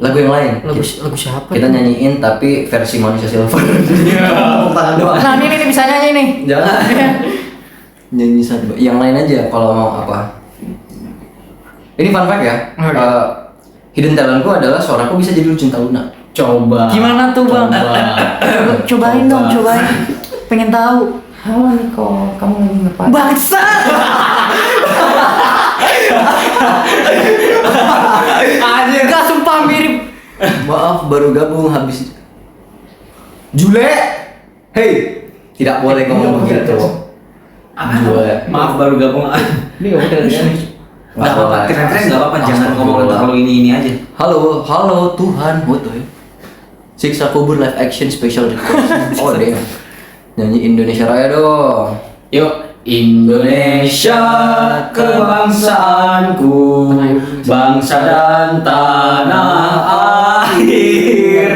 Lagu yang lain. Lagu siapa? Kita nyanyiin tapi versi Manusia Silver. Tepuk tangan doang. Nah, ini bisa nyanyi nih. Jangan. Nyanyi yang lain aja kalau mau apa. Ini fun fact ya. Oke. Hidden talentku adalah suaraku bisa jadi Lucinta Luna. Coba. Gimana tuh, Bang? Coba. Cobain dong, cobain. Pengen tahu. Halo Niko, kamu lagi ngapain? Bangsa. Gak, sumpah mirip. Maaf baru gabung habis. Jule. Hey, tidak boleh ngomong begitu. Jule. Maaf baru gabung. Ini gak udah ya. Nggak apa-apa, keren-keren nggak apa-apa. Jangan ngomong terlalu ini aja. Halo, halo Tuhan, betul ya. Siksa kubur live action special request. Oh damn. Nyanyi Indonesia Raya dong. Yuk. Indonesia kebangsaanku, bangsa dan tanah air.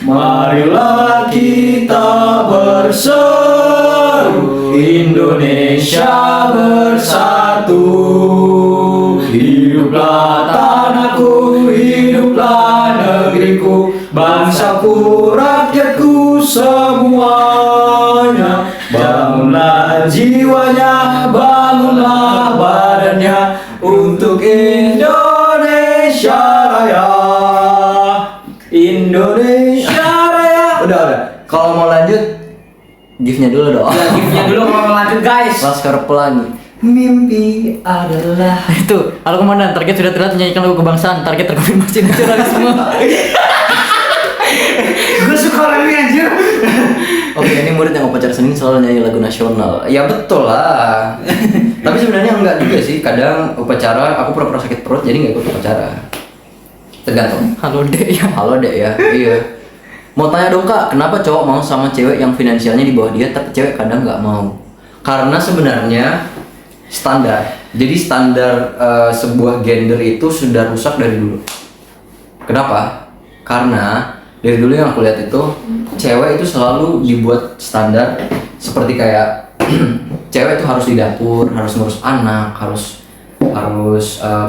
Marilah kita berseru, Indonesia bersatu. Hiduplah tanahku, hiduplah negeriku, bangsaku, rakyatku semuanya. Bangunlah jiwanya, bangunlah badannya untuk Indonesia Raya. Indonesia Raya. Udah. Kalau mau lanjut, gift-nya dulu dong. Ya, gift-nya dulu kalau mau lanjut guys. Laskar Pelangi. Mimpi adalah. Itu, halo komandan, target sudah terlihat menyanyikan lagu kebangsaan. Target terkonfirmasi nasionalisme. Gue suka lagu anjir. Oke, ini murid yang upacara Senin selalu nyanyi lagu nasional. Ya betul lah. Tapi sebenarnya enggak juga sih. Kadang upacara aku pura-pura sakit perut jadi nggak ikut upacara. Tergantung. Halo Dek ya. Halo Dek ya. Iya. Mau tanya dong Kak, kenapa cowok mau sama cewek yang finansialnya di bawah dia tapi cewek kadang nggak mau? Karena sebenarnya standar. Jadi standar sebuah gender itu sudah rusak dari dulu. Kenapa? Karena dari dulu yang aku lihat itu cewek itu selalu dibuat standar seperti kayak cewek itu harus di dapur, harus ngurus anak, harus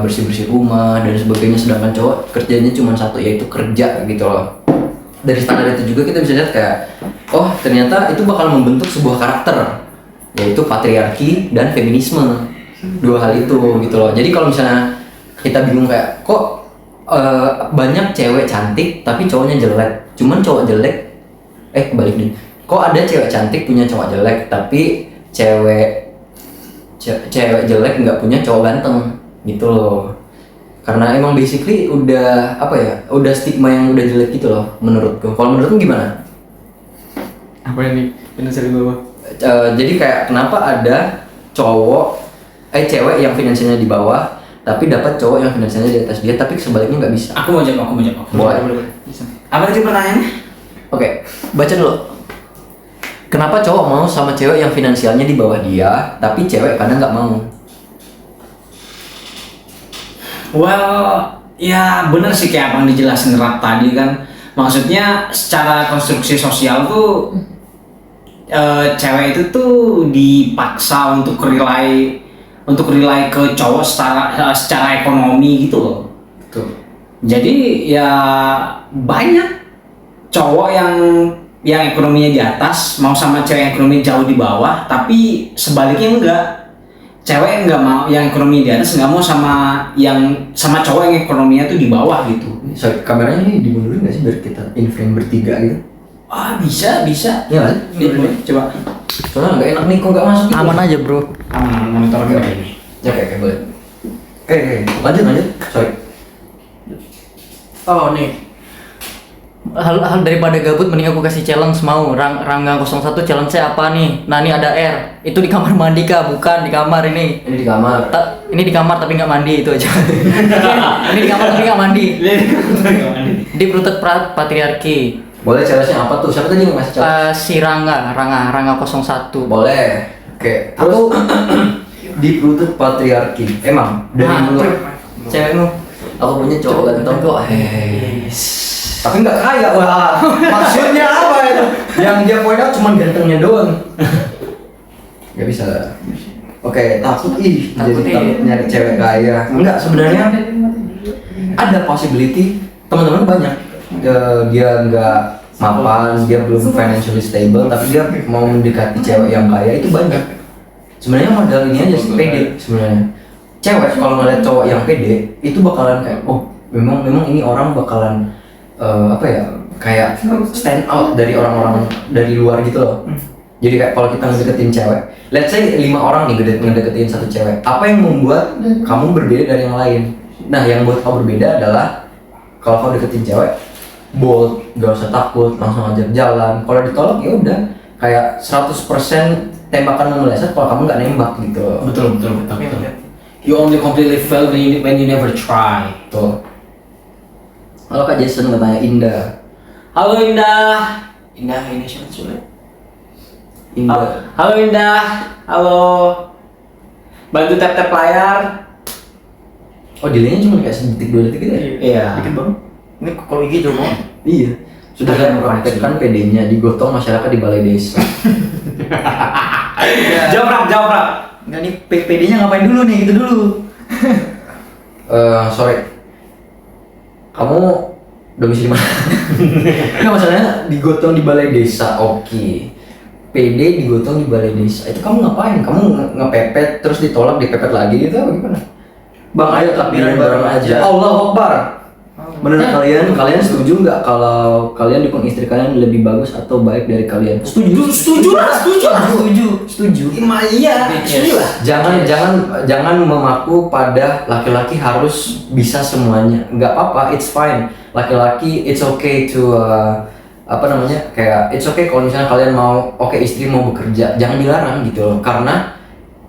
bersih-bersih rumah dan sebagainya, sedangkan cowok kerjanya cuma satu, yaitu kerja gitu loh. Dari standar itu juga kita bisa lihat kayak oh ternyata itu bakal membentuk sebuah karakter, yaitu patriarki dan feminisme. Dua hal itu gitu loh. Jadi kalau misalnya kita bingung kayak kok banyak cewek cantik tapi cowoknya jelek, cuman cowok jelek kebalik nih, kok ada cewek cantik punya cowok jelek tapi cewek jelek nggak punya cowok ganteng gitu loh. Karena emang basically udah apa ya, udah stigma yang udah jelek gitu loh menurutku. Kalau menurutmu gimana? Apa ini? Finansial di bawah. Jadi kayak kenapa ada cewek yang finansialnya di bawah tapi dapat cowok yang finansialnya di atas dia, tapi sebaliknya nggak bisa. Aku mau jawab. Boleh. Apa tadi pertanyaannya? Oke, baca dulu. Kenapa cowok mau sama cewek yang finansialnya di bawah dia, tapi cewek kadang nggak mau? Well, ya bener sih kayak apa yang dijelasin Rap tadi kan. Maksudnya secara konstruksi sosial tuh cewek itu tuh dipaksa untuk rely ke cowok secara ekonomi gitu loh. Betul. Jadi ya banyak cowok yang ekonominya di atas mau sama cewek yang ekonomi jauh di bawah, tapi sebaliknya enggak. Cewek nggak mau yang ekonomi di atas nggak mau sama cowok yang ekonominya tuh di bawah gitu. Sorry, kameranya ini dimundurin nggak sih biar kita in frame bertiga gitu? Bisa. Iya kan? Coba. Soalnya nggak enak nih, kok nggak masuk? Aman aja bro. Aman, monitor gue ini. Ya, oke, boleh. Oke, lanjut. Sorry. Oh nih. Hal daripada gabut mending aku kasih challenge mau. Rangga 01 challenge-nya apa nih? Nah ini ada R. Itu di kamar mandi kah? Bukan di kamar ini. Ini di kamar. Ini di kamar tapi nggak mandi, itu aja. Ini di kamar tapi nggak mandi. Di Brutet Patriarki. Boleh challenge-nya apa tuh? Siapa tadi yang ngasih challenge? Si Rangga 01. Boleh. Oke. Terus di Brutet Patriarki. Emang dari mulut cewekmu. Aku punya cowok ganteng kok. tapi nggak kaya. Wah, maksudnya apa itu? Yang dia point out cuma gantengnya doang. Gak bisa. Oke, takut Takut, jadi takut nyari cewek kaya. Enggak, sebenarnya ada possibility teman-teman banyak. Dia nggak mapan, dia belum financially stable, tapi dia mau mendekati cewek yang kaya itu banyak. Sebenarnya modal ini aja sih, pede sebenarnya. Cewek kalau ngeliat cowok yang pede itu bakalan kayak, oh memang ini orang bakalan apa ya, kayak stand out dari orang-orang dari luar gitu loh. Jadi kayak kalau kita ngedeketin cewek, let's say 5 orang nih ngedeketin satu cewek, apa yang membuat kamu berbeda dari yang lain? Nah, yang buat kamu berbeda adalah kalau kamu deketin cewek, bold, gak usah takut, langsung ajak jalan. Kalau ditolak ya udah, kayak 100% tembakan meleset kalau kamu nggak nembak gitu. Betul. You only completely fail when you never try. Tuh. Halo Kak Jason, katanya Indah. Halo Indah. Indah ini siapa sulit? Indah. Halo Indah. Halo. Bantu tap layar. Oh, delaynya cuma kayak sedetik 2 detik gitu ya? Iya. Dikit banget. Ini kalau IG coba. Iya. Sudah kan mempraktekkan PD-nya digotong masyarakat di balai desa. Jawab Rap. Enggak nih PD-nya ngapain dulu nih? Gitu dulu. Sorry. Kamu domisili mana? Nggak, masalahnya digotong di balai desa, oke. PD digotong di balai desa. Itu kamu ngapain? Kamu ngepepet terus ditolak, dipepet lagi gitu apa gimana? Bang, ayo takbiran bareng aja. Allahu Akbar. Menurut kalian setuju nggak kalau kalian dukung istri kalian lebih bagus atau baik dari kalian? Setuju lah. Iya, setuju lah. Jangan memaku pada laki-laki harus bisa semuanya. Nggak apa-apa, it's fine. Laki-laki it's okay to kayak it's okay kalau misalnya kalian mau, istri mau bekerja, jangan dilarang gitu loh, karena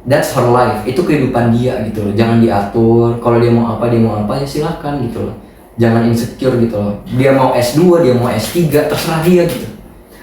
that's her life, itu kehidupan dia gitu loh, jangan diatur. Kalau dia mau apa ya silahkan gitu loh, jangan insecure gitu loh. Dia mau S2, dia mau S3, terserah dia gitu.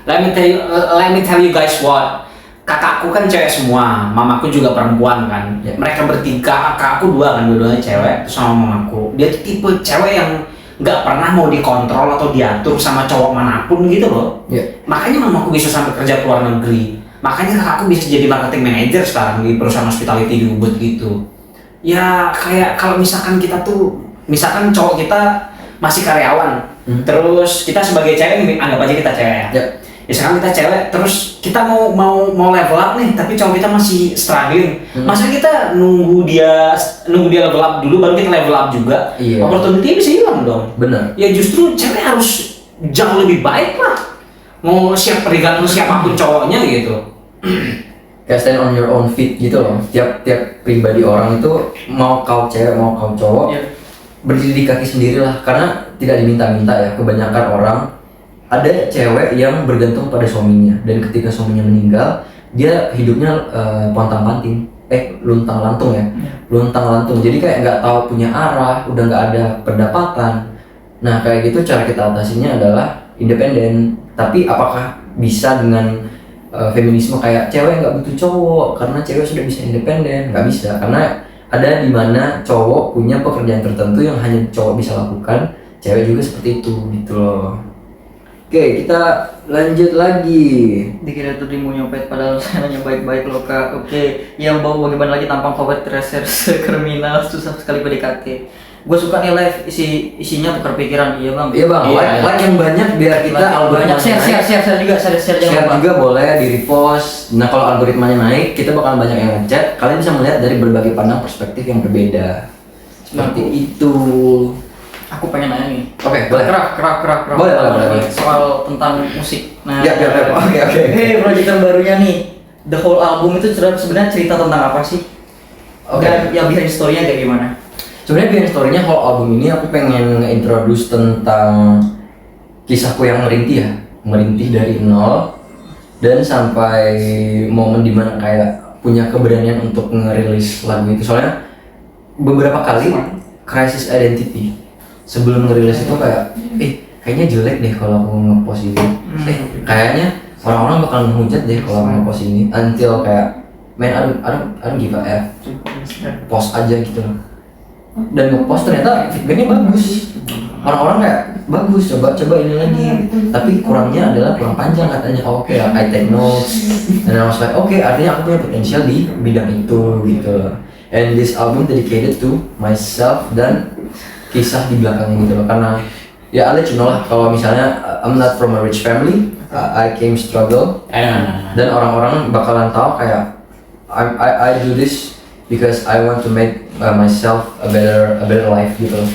Let me tell you guys what. Kakakku kan cewek semua, mamaku juga perempuan kan. Yeah. Mereka bertiga, kakakku 2 kan, dua-duanya cewek, terus sama mamaku. Dia tuh tipe cewek yang nggak pernah mau dikontrol atau diatur sama cowok manapun gitu loh. Yeah. Makanya mamaku bisa sampai kerja ke luar negeri. Makanya kakakku bisa jadi marketing manager sekarang di perusahaan hospitality di Ubud gitu. Ya kayak kalau misalkan kita tuh, misalkan cowok kita masih karyawan, terus kita sebagai cewek nih, anggap aja kita cewek ya. Yeah. Ya sekarang kita cewek, terus kita mau level up nih, tapi cowok kita masih struggling. Masa kita nunggu dia level up dulu baru kita level up juga? Iya. Opportunity bisa hilang dong. Bener. Ya justru cewek harus jauh lebih baik lah. Mau tergantung siapapun cowoknya gitu. Kayak stand on your own feet gitu loh. Tiap pribadi orang itu, mau kau cewek mau kau cowok, berdiri di kaki sendiri lah. Karena tidak diminta-minta ya, kebanyakan orang. Ada cewek yang bergantung pada suaminya, dan ketika suaminya meninggal, dia hidupnya pontang-panting, luntang-lantung ya, luntang-lantung. Jadi kayak nggak tahu punya arah, udah nggak ada pendapatan. Nah kayak gitu cara kita atasinya adalah independen. Tapi apakah bisa dengan feminisme kayak cewek nggak butuh cowok karena cewek sudah bisa independen? Nggak bisa, karena ada di mana cowok punya pekerjaan tertentu yang hanya cowok bisa lakukan, cewek juga seperti itu gitu loh. Oke, kita lanjut lagi. Dikira tuh dia mau nyopet padahal saya nanya baik-baik loh Kak. Oke, yang bau bagaimana lagi tampang favorit reserse kriminal susah sekali PDKT. Gue suka nih live isinya tukar pikiran. Iya bang. Iya bang. Like yang banyak biar kita banyak share juga share juga boleh di repost. Nah kalau algoritmanya naik, kita bakalan banyak yang ngechat. Kalian bisa melihat dari berbagai pandang perspektif yang berbeda. Seperti itu. Aku pengen nanya nih. Oke, boleh. Kerak. Boleh. Soal tentang musik. Nah, Ya. Oke. Project terbarunya nih, The Whole Album itu sebenarnya cerita tentang apa sih? Oke. Dan yang behind story-nya kayak gimana? Sebenarnya behind story-nya whole album ini aku pengen nge-introduce tentang kisahku yang merintih dari nol dan sampai momen dimana kayak punya keberanian untuk ngerilis lagu itu. Soalnya beberapa kali crisis identity. Sebelum ngerilis itu kayak, kayaknya jelek deh kalau aku ngepost ini. Kayaknya orang-orang bakal menghujat deh kalau aku ngepost ini. Until kayak, man, I don't give a F. Post aja gitu loh. Dan ngepost ternyata feedbacknya bagus. Orang-orang kayak, bagus, coba ini lagi. Tapi kurangnya adalah kurang panjang katanya. Oke, I take notes. Dan I was like, oke, artinya aku punya potensial di bidang itu gitu. And this album dedicated to myself dan kisah di belakangnya gitu loh. Karena ya I'll let you know lah, kalau misalnya I'm not from a rich family, I came struggle, dan orang-orang bakalan tahu kayak I do this because I want to make myself a better life gitu loh.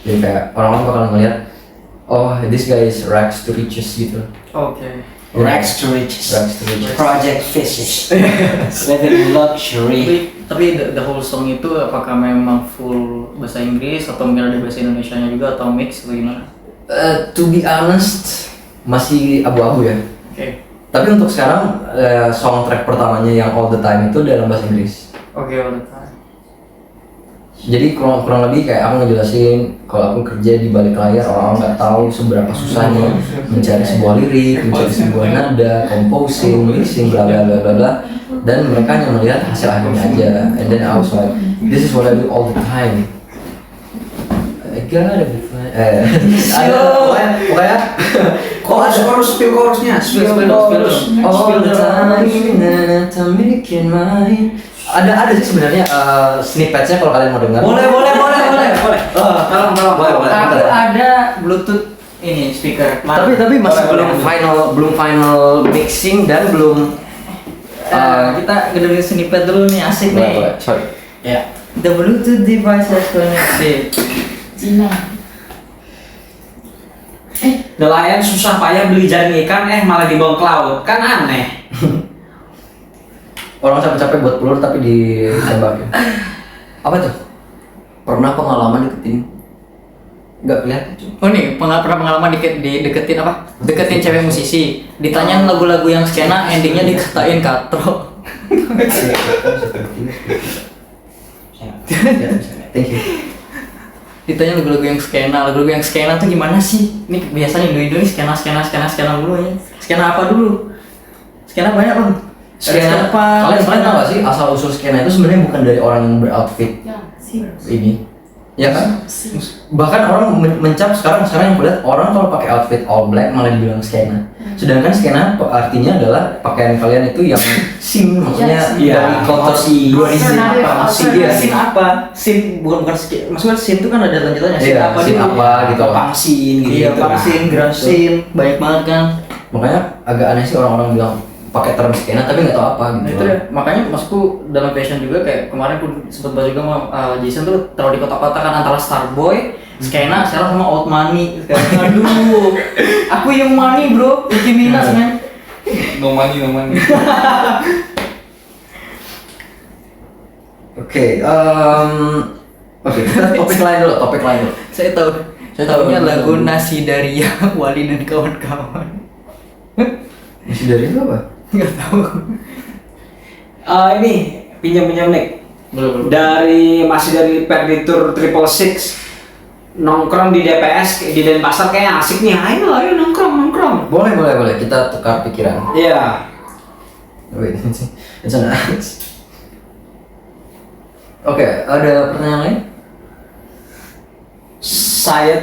Jadi kayak orang-orang bakalan ngeliat, oh this guy is rags to riches gitu. Oke. Rags to riches. Rags to riches. Project Fishes. Living luxury. Tapi the whole song itu apakah memang full bahasa Inggris atau mungkin ada bahasa Indonesianya juga atau mix atau gimana? To be honest, masih abu-abu ya. Oke. Tapi untuk sekarang soundtrack pertamanya yang All the Time itu dalam bahasa Inggris. Oke, udah. Jadi kurang lebih kayak aku ngejelasin kalau aku kerja di balik layar, orang nggak tahu seberapa susahnya mencari sebuah lirik, mencari sebuah nada, composing, mixing, bla bla bla bla bla, dan mereka hanya melihat hasil akhirnya aja. And then I was like, this is what I do all the time. I gotta be fine. Pokoknya Oh, ada chorusnya. Spill all the time making mine. Ada sih sebenarnya snippetsnya kalau kalian mau dengar. Boleh. Tolong. Boleh. Aku ada Bluetooth ini speaker. Tapi masih belum final mixing dan belum. Kita dengerin snippet dulu nih, asik nih. Sorry. Ya. The Bluetooth device has connected. Cina. Nelayan susah payah beli jaring ikan, malah dibawa ke laut, kan aneh. Orang capek-capek buat pelur tapi ditembakin. Apa tuh? Pernah pengalaman deketin? Nggak kelihatan cuy. Oh nih, pernah pengalaman deketin apa? Deketin cewek musisi. Ditanyain lagu-lagu yang skena, endingnya dikatain katro. Thank you. Ditanya lagu-lagu yang skena tuh gimana sih? Ini biasanya Indo nih skena dulu ya. Skena apa dulu? Skena banyak bang. Skena apa? Kalian tahu gak sih asal usul skena itu sebenarnya bukan dari orang yang beroutfit Ya, sih. ini, ya kan? Bahkan orang mencap sekarang yang kulihat orang kalau pakai outfit all black malah dibilang skena. Sedangkan skena artinya adalah pakaian kalian itu yang sim, maksudnya dari kotor si Sin apa? Sin bukan skin. Maksudnya sin itu kan ada lanjutannya. Sin Iya, apa sin dulu? apa gitu. Pangsin gitu. Iya, pangsin, grasin, banyak banget kan. Makanya agak aneh sih orang-orang bilang pakai term skena tapi nggak tahu apa Nah gitu. itu ya, makanya maksudku dalam fashion juga kayak kemarin aku sempat bahas juga sama Jason tuh terlalu di kotak-kotakan antara Starboy, skena, sekarang sama Old Money. Aduh, aku yang money bro, Nicki Minaj men. No money. Oke, kita topik lain dulu. Saya tahunya lagu Nasi Daria Wali dan kawan-kawan. Masih dari itu apa? Nggak tahu. Ini pinjam nih. Belum. Masih dari Perditur 666 nongkrong di DPS di Denpasar kayak asik nih. Ayo nongkrong. Boleh. Kita tukar pikiran. Iya. Wait, it's an act. Oke, ada pertanyaan lain? Saya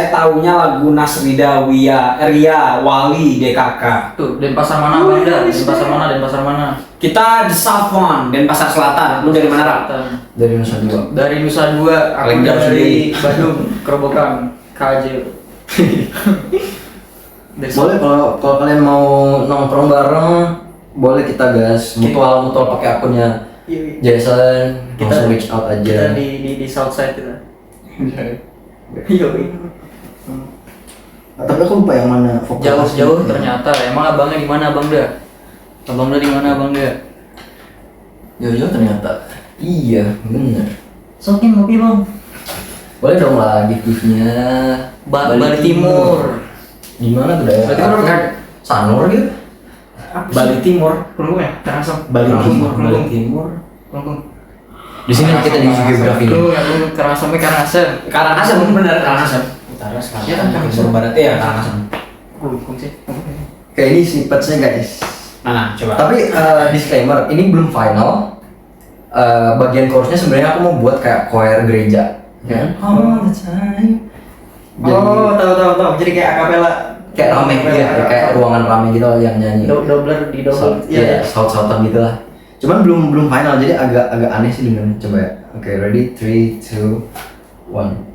tahunya lagu Nasrida Ria Wali DKK. Tuh, Denpasar mana Banda? Denpasar mana? Kita di South One, Denpasar Selatan. Lu dari mana, Rak? Dari Nusa Dua. Dari Nusa Dua, aku Paling jauh dari Bandung, Kerobokan, KJ. Boleh kalau kalian mau nongkrong bareng, boleh kita gas mutual pakai akunnya Jason. Kita Langsung reach out Kita aja. di Southside kita. Iya. Tapi aku lupa yang mana fokus. Jauh ternyata. Emang abangnya di mana Abang Da? Abang Da di mana Abang Da? Jauh ternyata. Iya, bener. Sokin ngopi Bang. Boleh dong lagi giftnya. Bali Timur. Di mana tuh daerah? Berarti kan kan Sanur gitu. Bali Timur. Kelungkung ya? Karangasem. Bali Timur. Kelungkung. Di sini kita di geografi. Kelungkung Karangasem sampai Karangasem. Karangasem bener Karangasem. Utara selatan. Iya kan, Karangasem. Timur barat ya Karangasem. Kelungkung sih. Kayak ini snippetsnya guys. Nah, coba. Tapi disclaimer, ini belum final. Bagian chorusnya sebenarnya aku mau buat kayak choir gereja. Ya. All the time. Oh, tahu. Jadi kayak akapela. Kayak rame ya, kayak ruangan rame gitu yang nyanyi. Dobler di double. Iya, saut-sautan gitu lah. Cuman belum final, jadi agak aneh sih dengerin. Coba ya. Oke, ready? 3, 2, 1.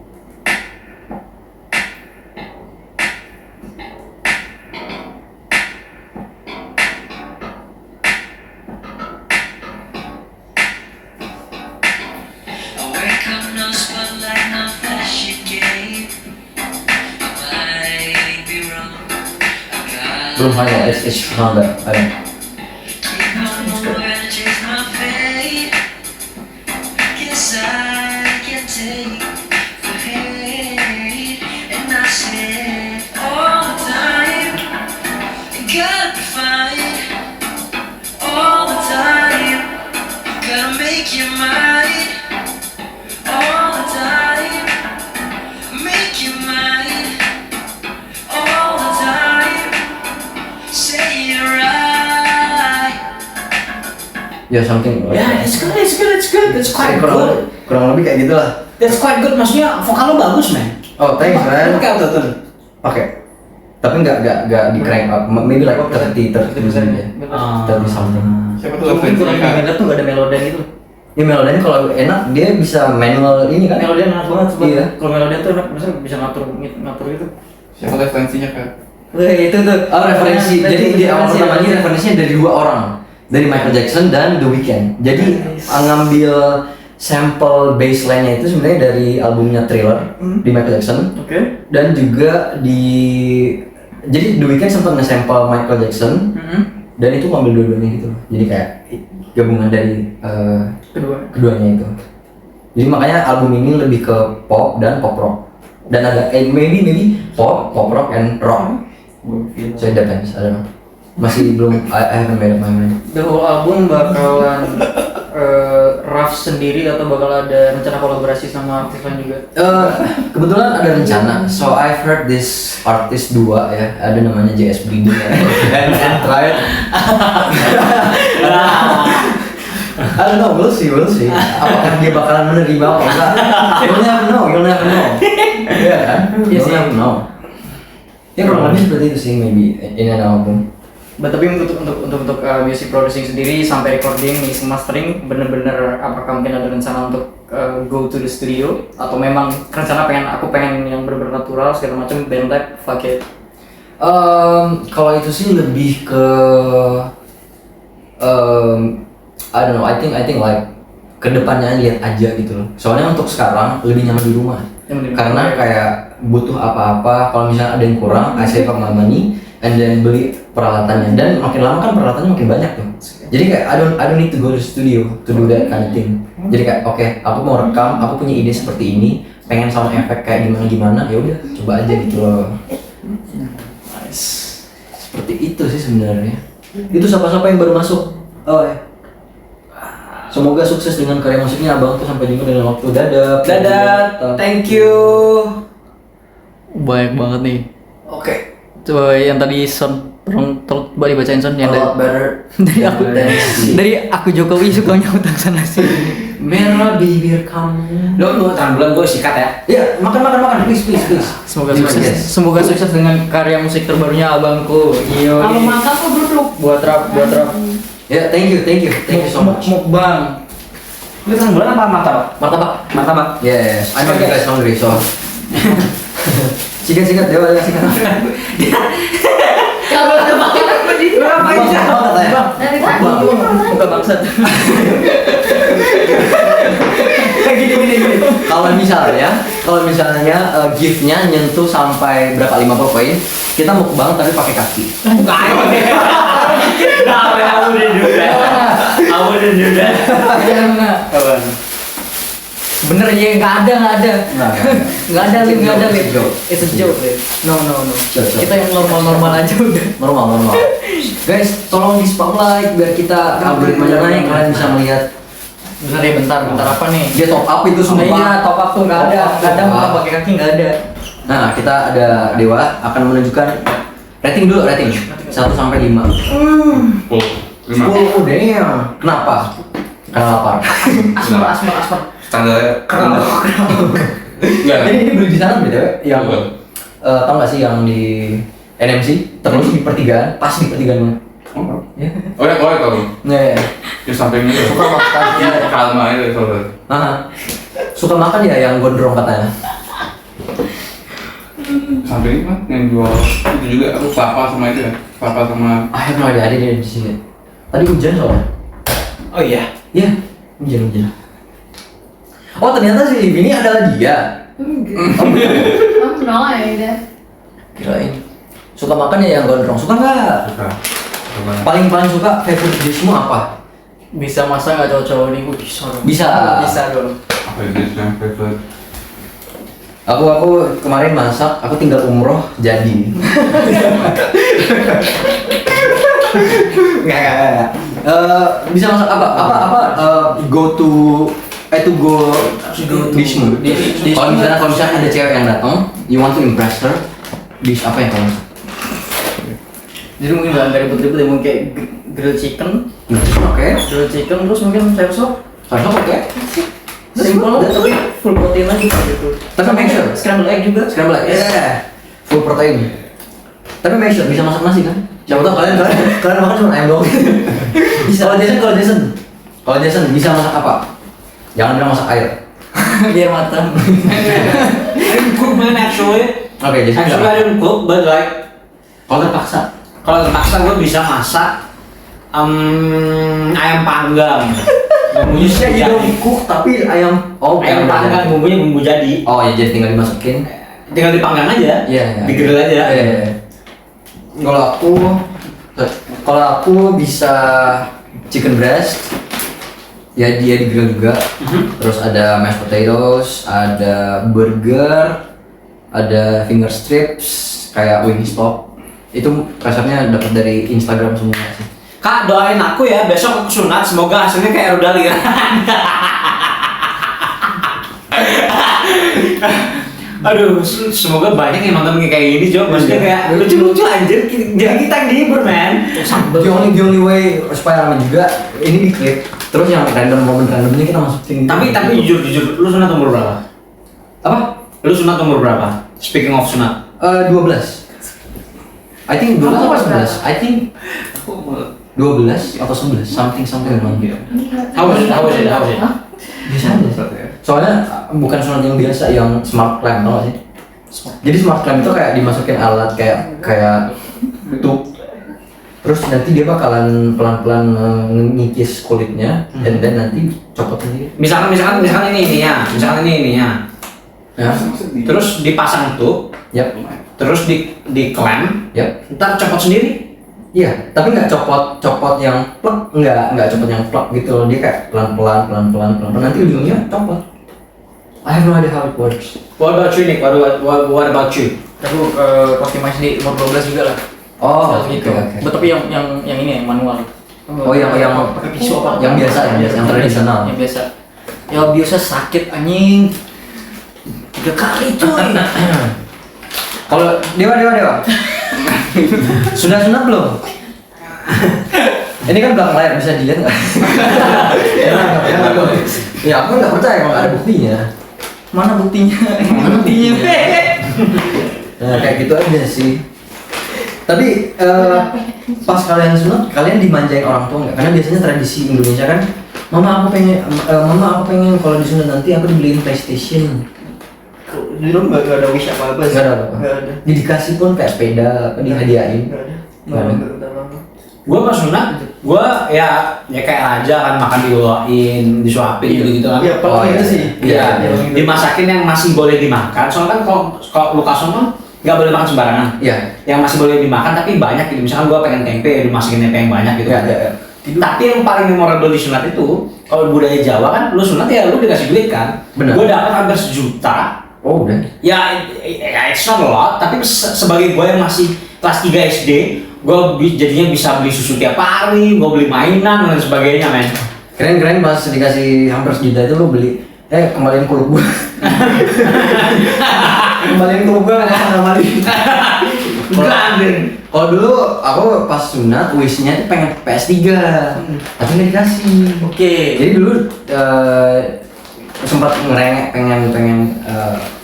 Belum final, it's not that. I don't. Ya something. Yeah, it's good. It's quite good. Kurang lebih kayak gitulah. That's quite good. Maksudnya vokal lo bagus, man. Oh, thanks man. Pakai autotune. Oke. Tapi nggak di crank up. Maybe like 30 ya. 30 something. Siapa tuh Mungkin kurang referensinya? minat tuh gak ada melodi gitu. Ya melodinya kalau enak dia bisa manual ini kan. Melodi enak banget sebenarnya. Iya. Kalau melodi tuh enak, maksudnya bisa ngatur gitu. Siapa referensinya Kak? Wah, itu tuh. Oh referensi. Jadi di awal pertamanya referensi. referensinya dari 2 orang. Dari Michael Jackson dan The Weeknd. Jadi ngambil sampel bassline-nya itu sebenarnya dari albumnya Thriller di Michael Jackson. Oke. Dan juga jadi The Weeknd sempat nge-sample Michael Jackson dan itu ngambil dua-duanya gitu. Jadi kayak gabungan dari keduanya itu. Jadi makanya album ini lebih ke pop dan pop rock. Dan ada maybe pop rock and rock. So it depends, I don't know. Masih belum I haven't made up my mind. The whole album bakalan Raf sendiri atau bakal ada rencana kolaborasi sama artis lain juga? Kebetulan ada rencana. So I've heard this artist 2 ya, ada namanya JS Blindo and try it. I don't know, we'll see. Apakah dia bakalan menerima apa enggak? You'll never know. Iya kan? You'll never know. Ya kurang lebih seperti itu sih, maybe in an album. Tapi untuk music producing sendiri sampai recording, mixing, mastering, bener-bener apakah mungkin ada rencana untuk go to the studio atau memang rencana aku pengen yang bener-bener natural segala macam band lab, fuck it. Kalau itu sih lebih ke I don't know, I think like kedepannya lihat aja gitu loh. Soalnya untuk sekarang lebih nyaman di rumah. Karena kayak butuh apa-apa, kalau misalnya ada yang kurang, I save up my money and then beli peralatannya, dan makin lama kan peralatannya makin banyak tuh. Jadi kayak I don't need to go to studio to do that kind of thing. Jadi kayak oke, aku mau rekam, aku punya ide seperti ini, pengen sound effect kayak gimana, ya udah coba aja gitu loh. Nice. Seperti itu sih sebenarnya. Itu siapa-siapa yang baru masuk. Oh ya. Semoga sukses dengan karya musiknya abang tuh, sampai jumpa dalam waktu. Dadah. Thank you. Banyak banget nih. Oke. Coba yang tadi Son, tolong coba dibacain Son yang Better. dari aku Jokowi sukanya utang sana sini. Merah bibir kamu. Lu tahan bulan gue sikat ya. Iya, makan, please. Semoga Yes. sukses. Semoga sukses dengan karya musik terbarunya abangku. Iyo. Kalau makan kok duduk. Buat rap. Ya, thank you so much. Mukbang. Lu tahan bulan apa martabak? Yes, I know you guys hungry, so. Sikat, dewa sikat. Kalau ada makan apa di? Bang, Dari tadi. Bukan bangsat. Gini. Kalau misalnya gift-nya nyentuh sampai berapa 50 poin, kita mukbang tapi pakai kaki. Bener ya, nggak ada. Nggak ada lip. Joke. It's a joke, lip. No. Sure. Kita yang normal aja udah. Normal. Guys, tolong di spotlight biar kita algoritmanya naik, kalian bisa melihat. Bentar apa nih? Dia top up itu semua. Iya, top up tuh nggak ada mau pakai kaki nggak ada. Nah, kita ada Dewa akan menunjukkan rating 1 sampai 5. 10 damn. Kenapa? Karena lapar. Asmar. Standarnya Jadi ini beli di sana beda yang tau gak sih yang di NMC terus di pertigaan, pas di pertigaan. Ya. Oh ya tau. Ya. Di sampingnya itu. Suka makan ya. Kalma itu soalnya. Suka makan ya yang gondrong katanya. Sampingnya kan yang jual itu juga aku kelapa sama itu ya. Kelapa sama I have no idea, ada di sini. Tadi hujan soalnya. Oh iya. Iya, hujan. Oh ternyata si Liv ini adalah dia. Kamu kenal ya? Kirain. Suka makan ya yang gondrong. Suka nggak? suka. Paling suka favorite dishmu apa? Bisa masak nggak cowok-cowok nih? Bisa dong. Bisa. Bisa dong. Apa itu yang favorite? Aku kemarin masak, aku tinggal umroh jadi. Nggak. Bisa masak apa? Go to dishmu. Kalau misalnya ada cewek yang datang, you want to impress her, dish apa yang kamu masak? Jadi mungkin nggak ribet-ribet ya, mungkin kayak grilled chicken, Oke. grilled chicken terus mungkin sayur sop. Sosok oke. Simple tapi full protein lagi gitu. Tapi make sure. Scramble egg juga. Scramble egg. Yeah. Full protein. Tapi make sure bisa masak nasi kan? Siapa tahu kalian makan cuma ayam doang. Bisa. Kalau Jason bisa masak apa? Jangan bilang masak air. Biar matang. I don't cook man actually. Oke, Jason. Actually I don't cook, but like Kalau terpaksa. kalau terpaksa gue bisa masak ayam panggang. Bumbunya Bisa jadi. you cook tapi ayam Ayam panggang bumbunya bumbu jadi. Oh ya jadi tinggal dimasukin. Tinggal dipanggang aja. Iya. Digrill aja. Iya. Kalau aku bisa chicken breast. Ya dia di grill juga. Terus ada mashed potatoes, ada burger, ada finger strips, kayak Wingstop. Itu resepnya dapat dari Instagram semua sih. Kak, doain aku ya, besok aku sunat, semoga hasilnya kayak Rudal Iran. Aduh, semoga banyak yang nonton kayak gini, Jo. Maksudnya kayak lucu-lucu anjir, jadi kita yang dihibur, man. The only way supaya rame juga ini di clip. Terus yang momen randomnya kita masukin. Tapi jujur, lu sunat umur berapa? Apa? Lu sunat umur berapa? Speaking of sunat. 12. I think 12 Kamu atau umur berapa? 11. I think 12 atau 11, something around here. How was it? Biasa aja. Soalnya bukan sunat yang biasa yang smart clamp, tau gak sih? Jadi smart clamp itu kayak dimasukin alat kayak tube. Terus nanti dia bakalan pelan-pelan ngikis kulitnya, dan nanti copot sendiri. Misalkan ini ininya. Ya. Terus dipasang tuh, Yap. terus di klem, Yap. ntar copot sendiri. Iya, tapi nggak copot yang plek, nggak copot yang plek gitu loh. Dia kayak pelan-pelan, nanti ujungnya copot. I have no idea how it works. What about you, Nick? What about you? Aku pakai masih di umur 12 juga lah. Oh, gitu. oke. Tapi yang ini yang manual. Oh, yang pakai pisau apa? yang biasa, yang tradisional. Yang biasa. Ya biasa sakit anjing. 3 kali cuy. Kalau dewa. Sudah sunat belum? Ini kan belakang layar, bisa dilihat nggak? Ya aku nggak percaya kalau nggak ada buktinya. Mana buktinya? Nah, kayak gitu aja sih. Tapi pas kalian sunat, kalian dimanjain orang tua nggak? Karena biasanya tradisi Indonesia kan, mama aku pengen kalau disunat nanti aku dibeliin PlayStation. Di rumah nggak ada wish apa-apa sih. Nggak ada apa-apa. Nggak ada. Dikasih pun kayak sepeda, dihadiahin. Nggak ada. Nggak ada. Gue pas sunat, gue ya kayak raja kan, makan dibawain, disuapin gitu kan. Iya, Oh, iya. itu sih. Iya. Dimasakin yang masih boleh dimakan. Soalnya kan kalau lu kasih kan nggak boleh makan sembarangan. Iya. Yang masih boleh dimakan tapi banyak gitu. Misalkan gue pengen tempe, dimasakin tempe yang banyak gitu. Iya. Tapi yang paling memorable di sunat itu, kalau budaya Jawa kan, lu sunat ya lu dikasih duit kan. Benar. Gue dapat hampir 1 juta. Oh udah. Ya it's not a lot, tapi sebagai gue yang masih kelas 3 SD, gue jadinya bisa beli susu tiap hari, gue beli mainan dan sebagainya, men. Keren pas dikasih hampir 1 juta itu lo beli. Kembaliin kuluk gua. Kembaliin kuluk gua nggak usah kembali. Enggak, anjir. Kalau dulu aku pas sunat wishnya tuh pengen PS3, tapi nggak dikasih. Oke. Jadi dulu sempat ngerengek pengen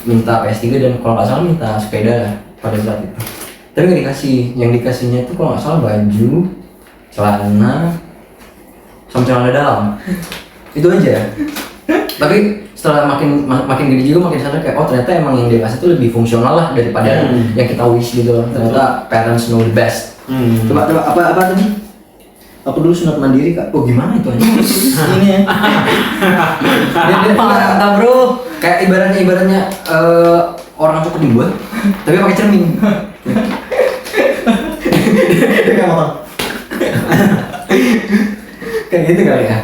minta PS3 dan kalau nggak salah minta sepeda lah pada saat itu. Tapi nggak dikasih, yang dikasihnya itu kalau nggak salah baju, celana, sama celana dalam. Itu aja. Tapi setelah makin gede juga makin sadar kayak oh ternyata emang yang dia kasih itu lebih fungsional lah daripada yang kita wish gitu loh. Ternyata parents know the best. Coba apa tadi? Aku dulu sunat mandiri kak. Oh gimana itu aja? Ini ya. Mantap bro. Kayak ibaratnya orang cukup dibuat, tapi pakai cermin. Dia kayak ngomong. Kayak gitu kali ya.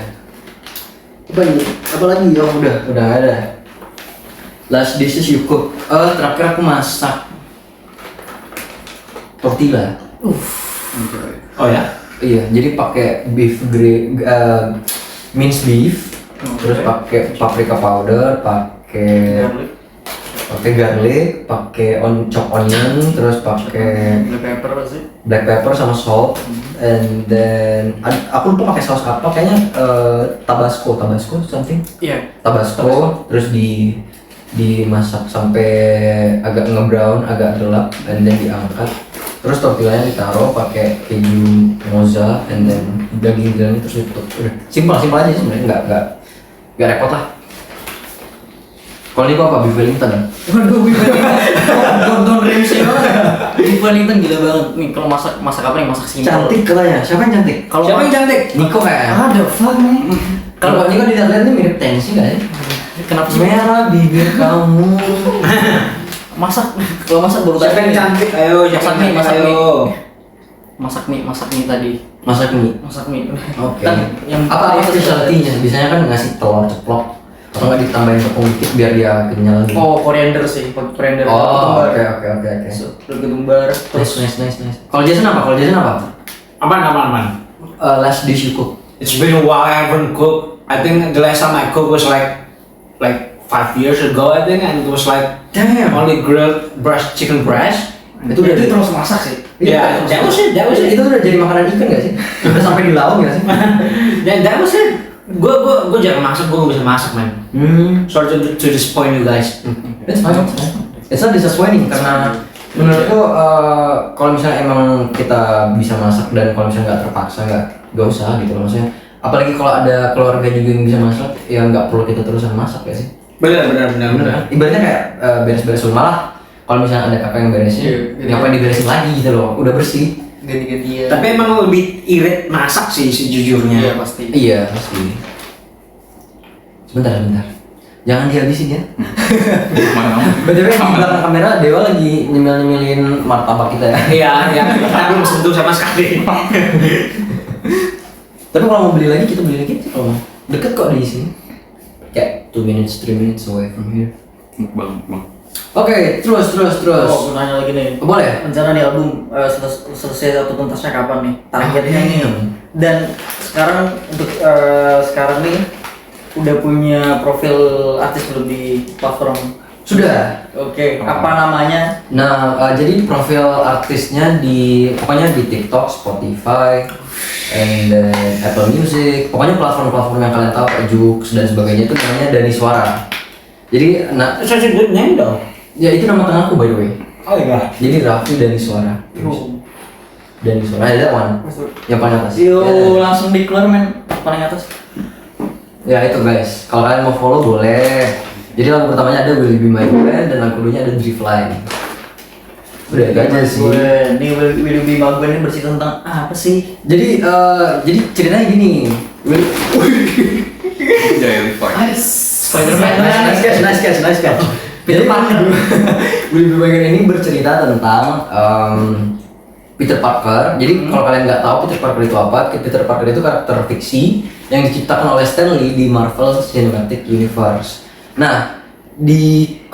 Apa lagi? Oh udah ada. Last dishes you cook. Terakhir aku masak tortilla. Oh ya? Iya, jadi pakai minced beef, terus pakai paprika powder, pakai garlic, pakai chop onion, terus pakai black pepper sama salt, and then aku lupa pakai saus apa, kayaknya tabasco something. Iya. Tabasco, terus dimasak sampai agak nge-brown, agak gelap, and then diangkat. Terus tortillanya ditaruh pakai keju mozzarella, and then daging-dagingnya terus ditutup. Udah simpel aja sebenarnya, nggak repot lah. Kalau ini apa? Beef Wellington. Waduh, Gordon Ramsay banget. Beef Wellington gila banget. Nih kalau masak apa nih? Masak simpel. Cantik katanya. Siapa yang cantik? Siapa yang cantik? Niko kayaknya. Ada fuck nih. Kalau Niko dilihat-lihat ini mirip Tensi nggak ya? Kenapa sih? Merah bibir kamu. Kalau masak baru Siapa yang cantik? Ayo, siapa yang masak cantik? mie. Ayo. Masak mie tadi. Masak mie. Masak mie. Oke. Kan yang Apa specialty-nya? Biasanya kan ngasih telur ceplok atau nggak ditambahin tepung dikit biar dia kenyal gitu. Oh, koriander sih, koriander. Oh, oke. Ketumbar. Terus Nice. Kalau Jason apa? Aman. Last dish you cook. It's been a while I haven't cooked. I think the last time I cooked was like 5 years ago, I think, and it was like Damn. only grilled chicken breast. itu terus masak sih. Yeah, that was it. Itu udah jadi makanan ikan nggak sih? Udah sampai di laut nggak sih? Dan that was it. Gue jarang masak, gue gak bisa masak, man. Sorry to disappoint you guys. It's fine. It's not disappointing karena menurutku kalau misalnya emang kita bisa masak dan kalau misalnya nggak terpaksa nggak usah gitu loh, maksudnya. Apalagi kalau ada keluarga juga yang bisa masak, ya nggak perlu kita terusan masak ya sih. Bener. Ibaratnya kayak beres-beres rumah lah. Kalau misalnya ada kakak yang beresin, ngapain diberesin lagi gitu loh, udah bersih. Ganti-gantian. Tapi emang lebih irit masak sih sejujurnya. Iya pasti. Iya pasti. Sebentar. Jangan dihabisin ya. BTW di belakang kamera Dewa lagi nyemil-nyemilin martabak kita ya. Iya. Kita belum sentuh sama sekali. Tapi kalau mau beli lagi kita beli lagi. Kalau mau deket kok di sini. Kayak 2 minutes, 3 minutes away from here. Bang. Oke, terus. Oh, aku nanya lagi nih. Boleh? Rencana nih album selesai atau tuntasnya kapan nih? Targetnya nih. Damn. Dan sekarang untuk sekarang nih udah punya profil artis belum di platform? Sudah. Oke, apa namanya? Nah, jadi profil artisnya pokoknya di TikTok, Spotify, and then Apple Music, pokoknya platform-platform yang kalian tahu kayak Joox dan sebagainya itu namanya Dani Suara. Jadi, Such a good name dong. ya itu nama tengahku by the way. Oh iya. Jadi Raffi Dani Suara. Dani Suara, ada one. Yang paling atas. Yo, Ya. langsung declare men paling atas. Ya itu guys, kalau kalian mau follow boleh. Jadi lagu pertamanya ada Will You Be My Friend dan lagu keduanya ada Driftline. Udah itu aja sih. Ini Will You Be My Friend ini bercerita tentang apa sih? Jadi ceritanya gini. Jadi fight. Spider-Man. Nice catch. Peter Parker. Will You Be My Friend ini bercerita tentang Peter Parker. Jadi kalau kalian nggak tahu Peter Parker itu apa, Peter Parker itu karakter fiksi yang diciptakan oleh Stan Lee di Marvel Cinematic Universe. Nah,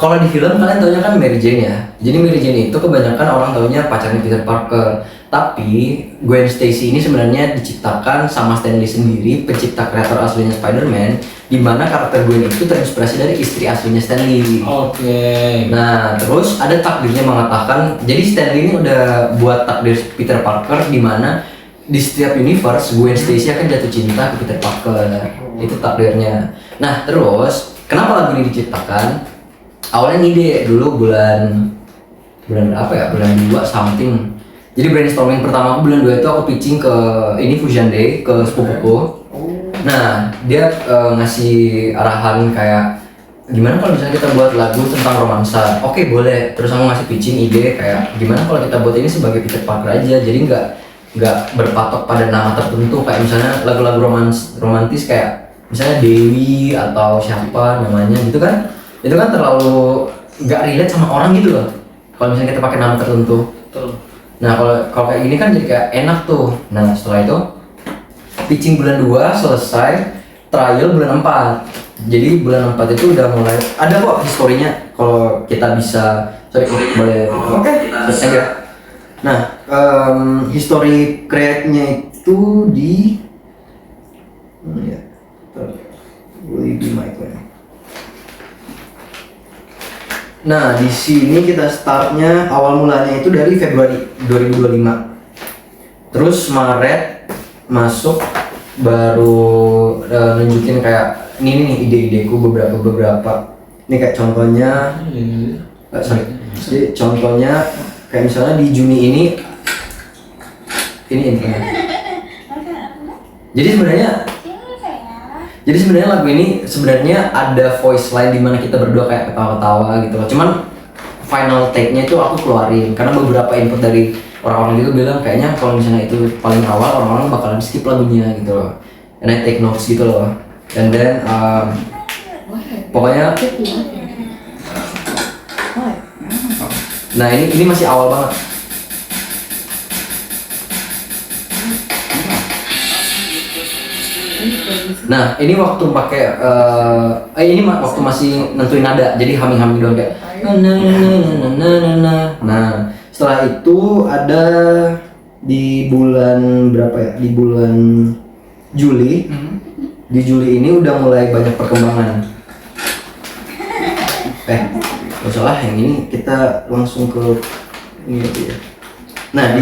kalau di film kalian taunya kan Mary Jane ya. Jadi Mary Jane itu kebanyakan orang taunya pacarnya Peter Parker. Tapi Gwen Stacy ini sebenarnya diciptakan sama Stan Lee sendiri, pencipta kreator aslinya Spider-Man, di mana karakter Gwen itu terinspirasi dari istri aslinya Stan Lee. Oke. Nah, terus ada takdirnya mengatakan, jadi Stan Lee ini udah buat takdir Peter Parker di mana di setiap universe Gwen Stacy akan jatuh cinta ke Peter Parker. Itu takdirnya. Nah, terus kenapa lagu ini diciptakan? Awalnya ngide dulu bulan berapa ya? Bulan 2 something. Jadi brainstorming pertama aku bulan 2 itu aku pitching ke ini Fusion Day ke sepupuku. Nah, dia ngasih arahan kayak gimana kalau misalnya kita buat lagu tentang romansa. Oke, boleh. Terus aku ngasih pitching ide kayak gimana kalau kita buat ini sebagai Peter Parker aja. Jadi nggak berpatok pada nama tertentu kayak misalnya lagu-lagu romantis kayak misalnya Dewi atau siapa namanya gitu kan. Itu kan terlalu nggak relate sama orang gitu loh. Kalau misalnya kita pakai nama tertentu. Betul. Nah, kalau kayak gini kan jadi kayak enak tuh. Nah, setelah itu pitching bulan 2 selesai, trial bulan 4. Jadi bulan 4 itu udah mulai ada kok historinya kalau kita bisa boleh selesai ya. Nah, history create-nya itu di ya. Boleh di mic ya. Nah, di sini kita startnya awal mulanya itu dari Februari 2025. Terus Maret masuk baru nunjukin kayak ini nih ide-ideku beberapa. Ini kayak contohnya Jadi contohnya kayak misalnya di Juni ini intronya. Jadi sebenarnya lagu ini sebenarnya ada voice line di mana kita berdua kayak ketawa-ketawa gitu loh. Cuman final take-nya itu aku keluarin karena beberapa input dari orang-orang gitu bilang kayaknya kalau misalnya itu paling awal orang-orang bakalan skip lagunya gitu loh. And I take notes gitu loh. And then pokoknya nah ini masih awal banget. Nah, ini waktu pakai ini waktu masih nentuin nada, jadi humming doang kayak Nah, setelah itu ada di bulan berapa ya? Di bulan Juli. Di Juli ini udah mulai banyak perkembangan. Gak salah yang ini kita langsung ke ini aja ya. Nah,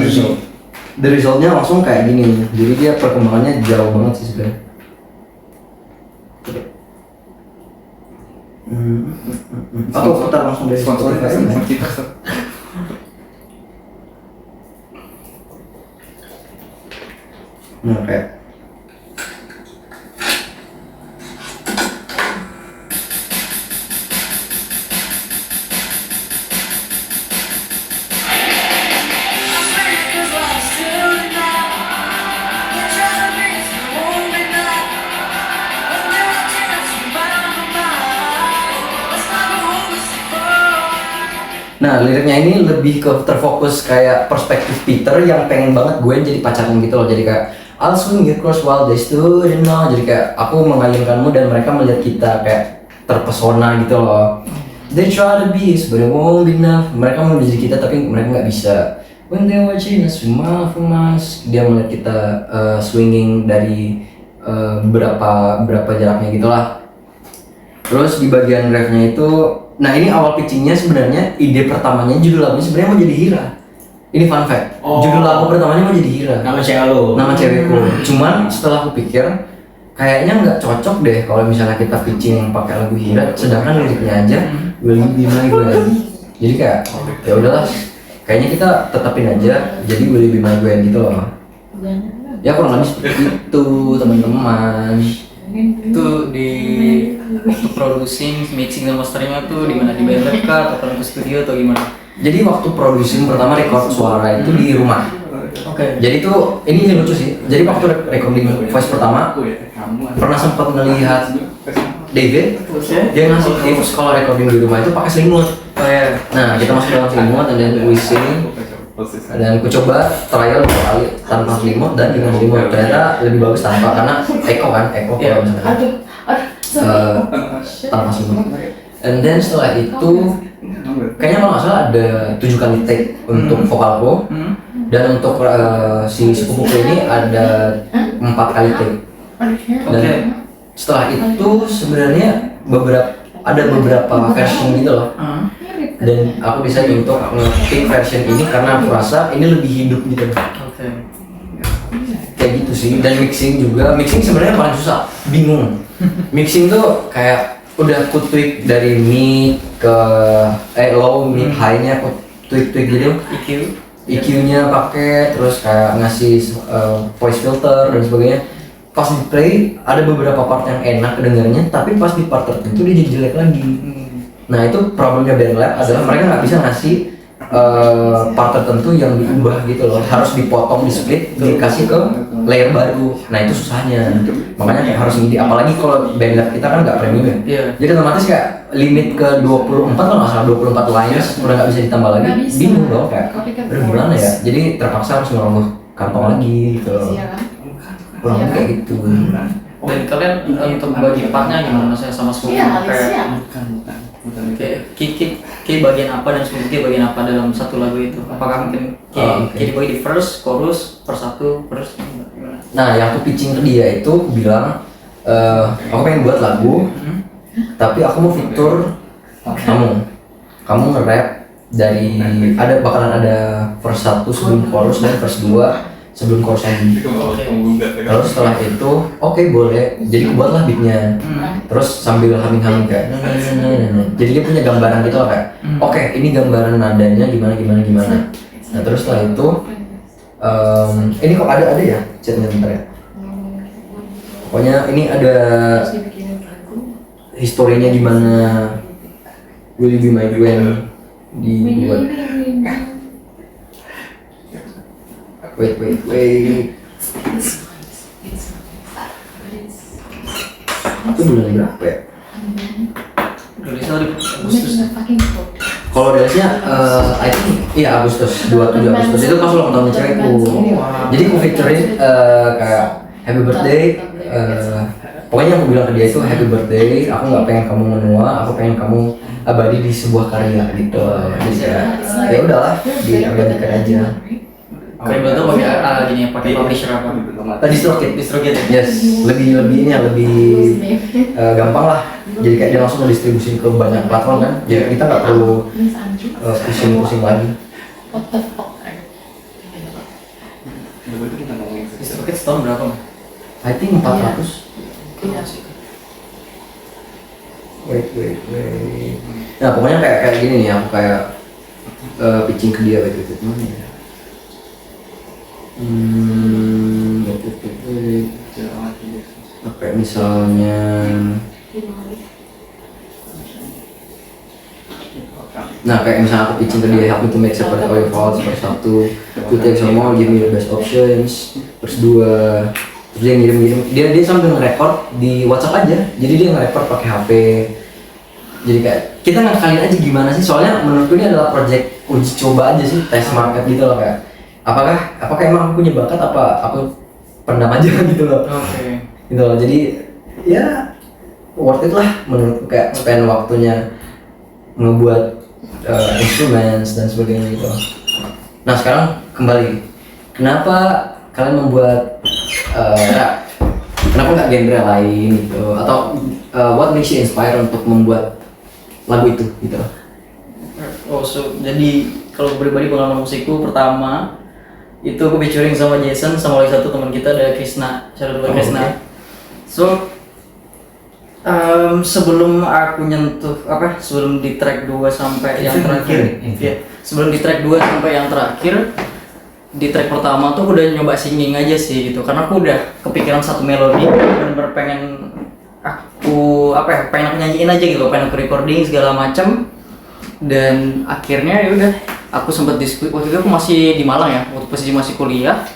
the resultnya langsung kayak gini. Jadi dia perkembangannya jauh banget sih sebenarnya. Atau putar langsung dari Spotify aja. Nah, kayak nah, liriknya ini lebih ke terfokus kayak perspektif Peter yang pengen banget Gwen jadi pacarnya gitu loh. Jadi kayak I'll swing you across while they stood and now. Jadi kayak aku mengayunkanmu dan mereka melihat kita kayak terpesona gitu loh. They try to be us but it won't be enough. Mereka mau menjadi kita tapi mereka nggak bisa. When they watching us from us, dia melihat kita swinging dari berapa jaraknya gitulah. Terus di bagian refnya itu, nah ini awal pitchingnya sebenarnya ide pertamanya judul lagunya sebenarnya mau jadi Hira. Ini fun fact. Judul lagu pertamanya mau jadi Hira. Nama cewek lo. Nama cewekku. Cuman setelah aku pikir kayaknya nggak cocok deh kalau misalnya kita pitching pakai lagu Hira, sedangkan liriknya aja Will You Be My Gwen. Jadi kayak ya udahlah, kayaknya kita tetapin aja. Jadi Will You Be My Gwen gitu loh. Ya kurang lebih seperti itu teman-teman. Itu di waktu producing, mixing dan masteringnya tuh di mana, di BMFK atau ke studio atau gimana? Jadi waktu producing pertama record suara itu di rumah. Oke. Jadi tuh ini lucu sih. Jadi waktu recording voice pertama pernah sempat ngelihat David, dia ngasih tips kalau recording di rumah itu pakai selimut. Oh ya. Nah, kita masuk dalam selimut dan we sing. Dan aku coba trial 2 kali tanpa selimut dan dengan selimut. Ternyata lebih bagus tanpa karena echo kalau misalnya tanpa selimut. And then setelah itu kayaknya kalau nggak salah ada 7 kali take untuk vokalku dan untuk si sepupuku ini ada 4 kali take. Dan setelah itu sebenarnya ada beberapa version gitu loh. Dan aku bisa untuk nge-pick version ini karena aku rasa ini lebih hidup gitu. Kayak gitu sih. Dan mixing sebenarnya paling susah, bingung. Mixing tuh kayak udah aku tweak dari mid ke low, mid, high-nya aku tweak gitu. EQ-nya pakai, terus kayak ngasih voice filter dan sebagainya. Pas di play ada beberapa part yang enak kedengarannya, tapi pas di part tertentu dia jadi jelek lagi. Nah itu problemnya BandLab adalah mereka nggak bisa ngasih part tertentu yang diubah gitu loh, harus dipotong, di split, dikasih ke layer baru. Nah itu susahnya, makanya harus ngidi. Apalagi kalau BandLab kita kan nggak premium ya. Iya. Jadi otomatis kayak limit ke 24 kalau nggak salah 24 lines udah nggak bisa ditambah lagi. Nggak bisa. Bingung dong kayak, Copy kan aduh gimana ya? Jadi terpaksa harus ngerogoh kantong lagi gitu loh. Iya kan? Kurang lebih kayak gitu. Dan kalian untuk bagi partnya gimana saya sama Smokey? Iya, Kayak Alicia. kayak Ki bagian apa dan Smokey bagian apa dalam satu lagu itu? Apakah mungkin Oh, oke. Ki dibagi di verse, chorus, per satu, verse gimana? Nah, yang aku pitching ke dia itu aku bilang, aku pengen buat lagu, tapi aku mau fitur kamu nge-rap dari bakalan ada verse 1 sebelum chorus dan verse 2 sebelum chorus lagi. Terus setelah itu, oke boleh. Jadi aku buatlah beatnya. Terus sambil humming kayak, jadi dia punya gambaran gitu loh kayak, oke ini gambaran nadanya gimana. Nah terus setelah itu, ini kok ada ya chatnya bentar ya. Pokoknya ini ada Terus dibikinin lagu. historinya gimana Will You Be My Gwen dibuat. Wait. Itu bulan berapa ya? Rilisnya di Agustus. Kalau rilisnya, I think iya Agustus, 27 Agustus itu pas ulang tahun cewekku. Jadi aku featurein kayak happy birthday. Pokoknya aku bilang ke dia itu happy birthday. Aku nggak pengen kamu menua, aku pengen kamu abadi di sebuah karya gitu. Jadi kayak ya udahlah, diabadikan aja. Kayak betul pakai gini ya, pakai publisher apa? DistroKid. DistroKid ya? Yes, lebih gampang lah. Jadi kayak dia langsung distribusi ke banyak platform kan. Jadi kita nggak perlu pusing lagi. DistroKid setahun berapa? I think 400. Wait. Nah pokoknya kayak gini nih, aku kayak pitching ke dia gitu. Mana ya? Kayak misalnya, nah kayak misalnya aku pitching ke dia, help me to make separate audio files, verse 1, to take some more, give me the best options, verse 2, terus dia ngirim, dia sambil nge-record di WhatsApp aja, jadi dia nge-record pakai HP. Jadi kayak kita ngakalin aja gimana sih, soalnya menurutku ini adalah project uji coba aja sih, test market gitu loh kayak apakah emang aku punya bakat, apa aku pendam aja gitu loh. Oke. Gitu loh, jadi ya worth it lah menurutku, kayak spend waktunya ngebuat instruments dan sebagainya gitu. Nah sekarang kembali, kenapa kalian membuat rap? Kenapa nggak genre lain gitu? Atau what makes you inspire untuk membuat lagu itu gitu? Jadi kalau pribadi pengalaman musikku pertama itu aku featuring sama Jason sama lagi satu teman kita ada Krisna, Krisna. So sebelum aku nyentuh sebelum di track 2 sampai yang terakhir, sebelum di track 2 sampai yang terakhir, di track pertama tuh aku udah nyoba singing aja sih gitu, karena aku udah kepikiran satu melodi, bener-bener pengen aku pengen aku nyanyiin aja gitu, pengen aku recording segala macam. Dan akhirnya ya udah aku sempat diskusi, waktu itu aku masih di Malang ya, waktu posisi masih kuliah,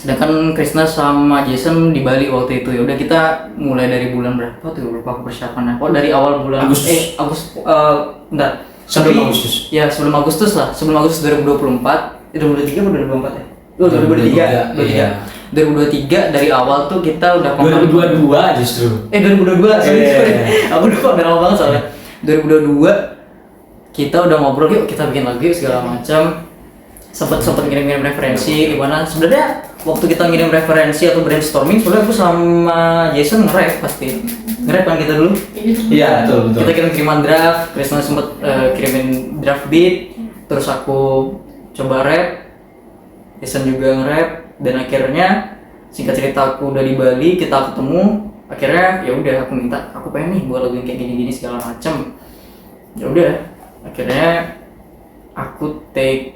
sedangkan Krisna sama Jason di Bali waktu itu. Ya udah kita mulai dari bulan berapa tuh, berapa persiapannya? Dari awal bulan Agustus. Enggak, Sebelum Agustus. Ya sebelum Agustus 2024, 2023 atau 2024 ya? 2023 dari awal tuh kita udah 2022 justru. 2022, sorry. Aku lupa, udah lama banget soalnya. 2022 kita udah ngobrol, yuk kita bikin lagu yuk segala macam. Sempet ngirim referensi, gimana sebenarnya waktu kita ngirim referensi atau brainstorming, sebenarnya aku sama Jason nge-rap pasti. Nge-rap kan kita dulu. Iya, betul. Kita kiriman draft, Krisna sempet kirimin draft beat, terus aku coba rap, Jason juga nge-rap, dan akhirnya singkat cerita aku udah di Bali, kita ketemu, akhirnya ya udah aku minta, aku pengen nih buat lagu yang kayak gini-gini segala macem. Ya udah, akhirnya aku take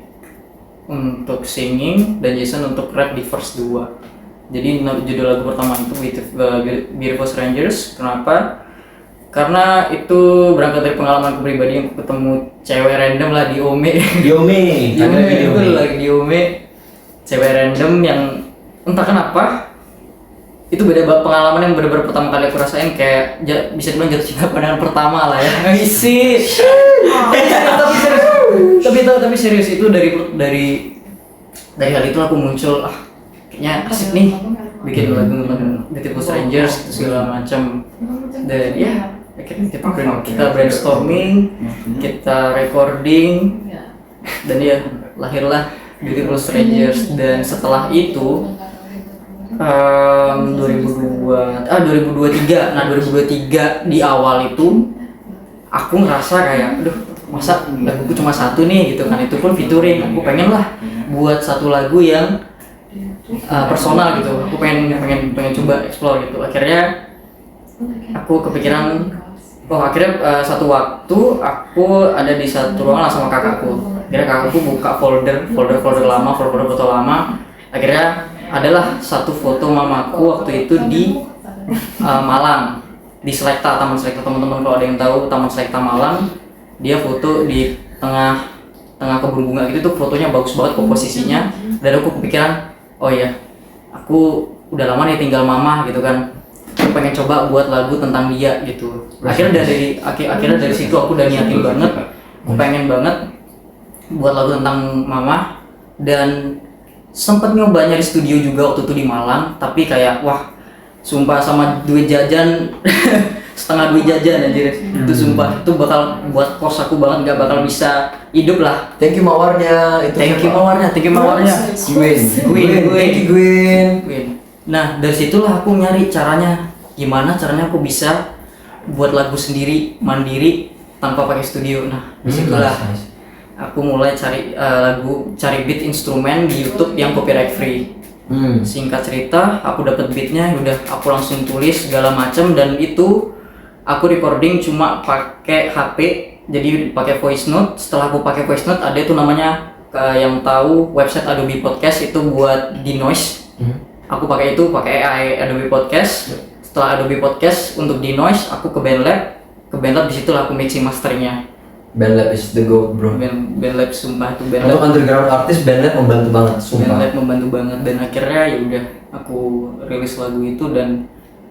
untuk singing dan Jason untuk rap di verse 2. Jadi judul lagu pertama itu Beautiful Strangers. Kenapa? Karena itu berangkat dari pengalaman pribadi yang ketemu cewek random lah di Ome. Di Ome. Itu lagi di Ome, cewek random yang entah kenapa itu beda banget pengalaman yang benar-benar pertama kali aku rasain, kayak bisa dibilang jatuh cinta pandangan pertama lah ya. Isi. tapi serius itu dari hal itu aku muncul kayaknya asik nih bikin lagu Beautiful Strangers segala macam. Dan ya akhirnya kita brainstorming, kita recording, dan ya lahirlah Beautiful Strangers. Dan setelah itu 2023 di awal itu aku ngerasa kayak aduh, masa laguku cuma satu nih gitu kan, itu pun featuring. Aku pengen lah buat satu lagu yang personal gitu, aku pengen coba explore gitu. Akhirnya aku kepikiran, akhirnya satu waktu aku ada di satu ruangan sama kakakku. Akhirnya kakakku buka folder lama, folder foto lama. Akhirnya adalah satu foto mamaku waktu itu di Malang, di Selekta, Taman Selekta. Teman-teman kalau ada yang tahu Taman Selekta Malang, dia foto di tengah kebun bunga gitu tuh, fotonya bagus banget komposisinya. Dan aku kepikiran, oh iya, aku udah lama nih tinggal mama gitu kan, aku pengen coba buat lagu tentang dia gitu. Akhirnya dari situ aku udah niatin banget, aku pengen banget buat lagu tentang mama. Dan sempet nyoba nyari studio juga waktu itu di Malang, tapi kayak wah sumpah sama duit jajan setengah duit jajan anjir. Itu sumpah itu bakal buat kos aku banget, nggak bakal bisa hidup lah. Thank you mawarnya. Thank you mawarnya. Gwyn. Nah dari situlah aku nyari gimana caranya aku bisa buat lagu sendiri mandiri tanpa pakai studio. Nah disitulah aku mulai cari beat instrumen di YouTube yang copyright free. Singkat cerita, aku dapat beatnya, udah aku langsung tulis segala macam. Dan itu aku recording cuma pakai HP, jadi pakai voice note. Setelah aku pakai voice note, ada itu namanya yang tahu website Adobe Podcast itu buat denoise. Aku pakai AI Adobe Podcast. Setelah Adobe Podcast untuk denoise, aku ke BandLab di situ lah aku mixing masteringnya. BandLab is the go bro. BandLab sumpah tuh Untuk underground artis BandLab membantu banget, sumpah. BandLab membantu banget. Dan akhirnya ya udah aku rilis lagu itu, dan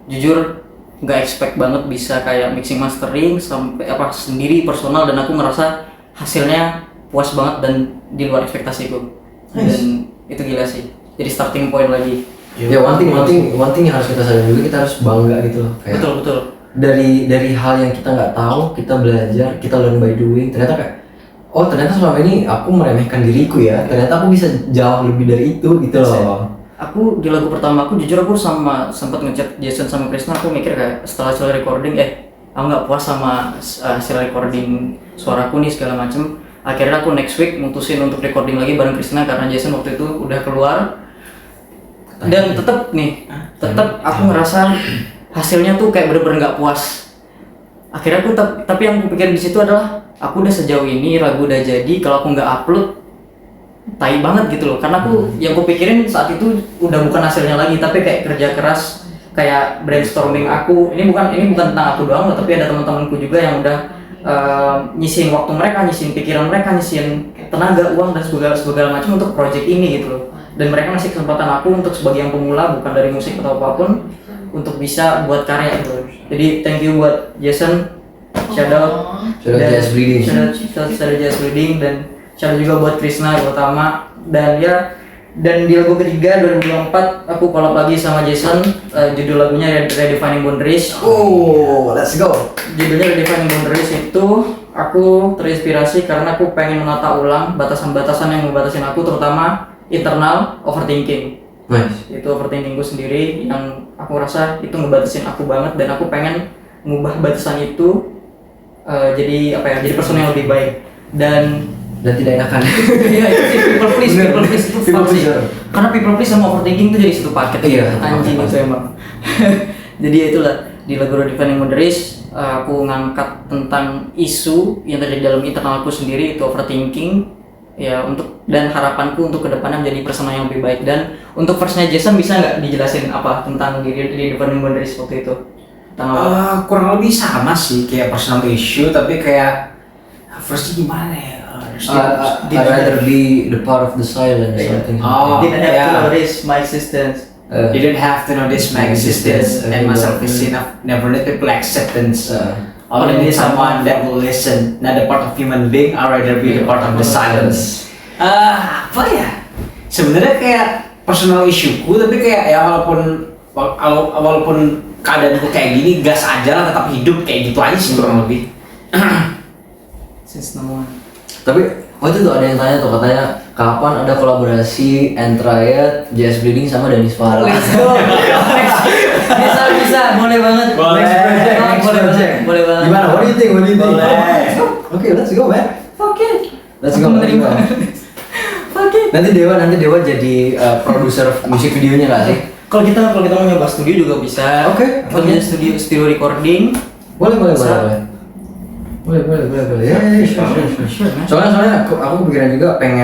jujur nggak expect banget bisa kayak mixing mastering sampai sendiri personal, dan aku ngerasa hasilnya puas banget dan di luar ekspektasiku. Dan itu gila sih. Jadi starting point lagi. Ya one thing yang harus kita sadar juga, kita harus bangga gitu loh. Kayak Betul. Dari hal yang kita nggak tahu, kita belajar, kita learn by doing. Ternyata ternyata selama ini aku meremehkan diriku ya. Ternyata aku bisa jauh lebih dari itu gitu loh. Aku di lagu pertama aku jujur aku sempat ngechat Jason sama Krishna. Aku mikir kayak setelah hasil recording aku nggak puas sama hasil recording suaraku nih segala macem. Akhirnya aku next week mutusin untuk recording lagi bareng Krishna karena Jason waktu itu udah keluar. Dan tetap aku ngerasa hasilnya tuh kayak bener-bener nggak puas. Akhirnya aku tapi yang aku pikir di situ adalah aku udah sejauh ini, lagu udah jadi, kalau aku nggak upload tai banget gitu loh. Karena yang aku pikirin saat itu udah bukan hasilnya lagi, tapi kayak kerja keras, kayak brainstorming aku. Ini bukan tentang aku doang loh, tapi ada teman-temanku juga yang udah nyisihin waktu mereka, nyisihin pikiran mereka, nyisihin tenaga, uang dan segala macam untuk project ini gitu loh. Dan mereka ngasih kesempatan aku untuk sebagai yang pemula, bukan dari musik atau apapun, untuk bisa buat karya gitu. Jadi thank you buat Jason, shout out Jazz Bleeding, dan shout out juga buat Krishna yang pertama. Dan di lagu ketiga 2024 aku collab lagi sama Jason, judul lagunya Redefining Boundaries. Oh, let's go. Judulnya Redefining Boundaries itu aku terinspirasi karena aku pengen menata ulang batasan-batasan yang membatasin aku, terutama internal overthinking. Nice. Itu overthinkingku sendiri yang aku rasa itu ngebatasin aku banget, dan aku pengen ngubah batasan itu jadi person yang lebih baik dan tidak enakan. Iya itu sih, people please itu fuck sih. Karena people please sama overthinking itu jadi satu paket. Iya, anjing itu emang. Jadi ya itulah di lagu Defining Boundaries aku ngangkat tentang isu yang terjadi dalam internalku sendiri, itu overthinking ya, dan harapanku untuk kedepannya menjadi personal yang lebih baik. Dan untuk verse-nya Jason bisa nggak dijelasin apa tentang di Defining Boundaries waktu itu? Tentang apa? Kurang lebih sama sih kayak personal issue, tapi kayak first gimana ya? I'd rather be the part of the silence or something. Oh, Didn't have to yeah. notice my existence. You don't have to know this my existence and my selfish enough. Never need people acceptance. Only need someone that will listen. Not the part of human being. I'd rather be the part of the silence. Apa ya? Sebenarnya kayak personal issueku, tapi kayak ya walaupun keadaanku kayak gini, gas aja lah, tetap hidup kayak gitu aja sih kurang lebih. Since no one. Tapi waktu itu ada yang tanya tuh, katanya kapan ada kolaborasi Entriad, JS Bleeding sama Danis Farah. Let's go. bisa, boleh banget. Boleh. Boleh banget. Gimana? What do you think? Boleh. Oke, let's go, man. Oke. Let's go. Menerima. Oke. Nanti Dewa jadi produser musik videonya nggak sih? Kalau kita mau nyoba studio juga bisa. Oke. Kita punya studio recording. Boleh. Bisa. Boleh. Ya, sure. Soalnya aku kepikiran juga pengen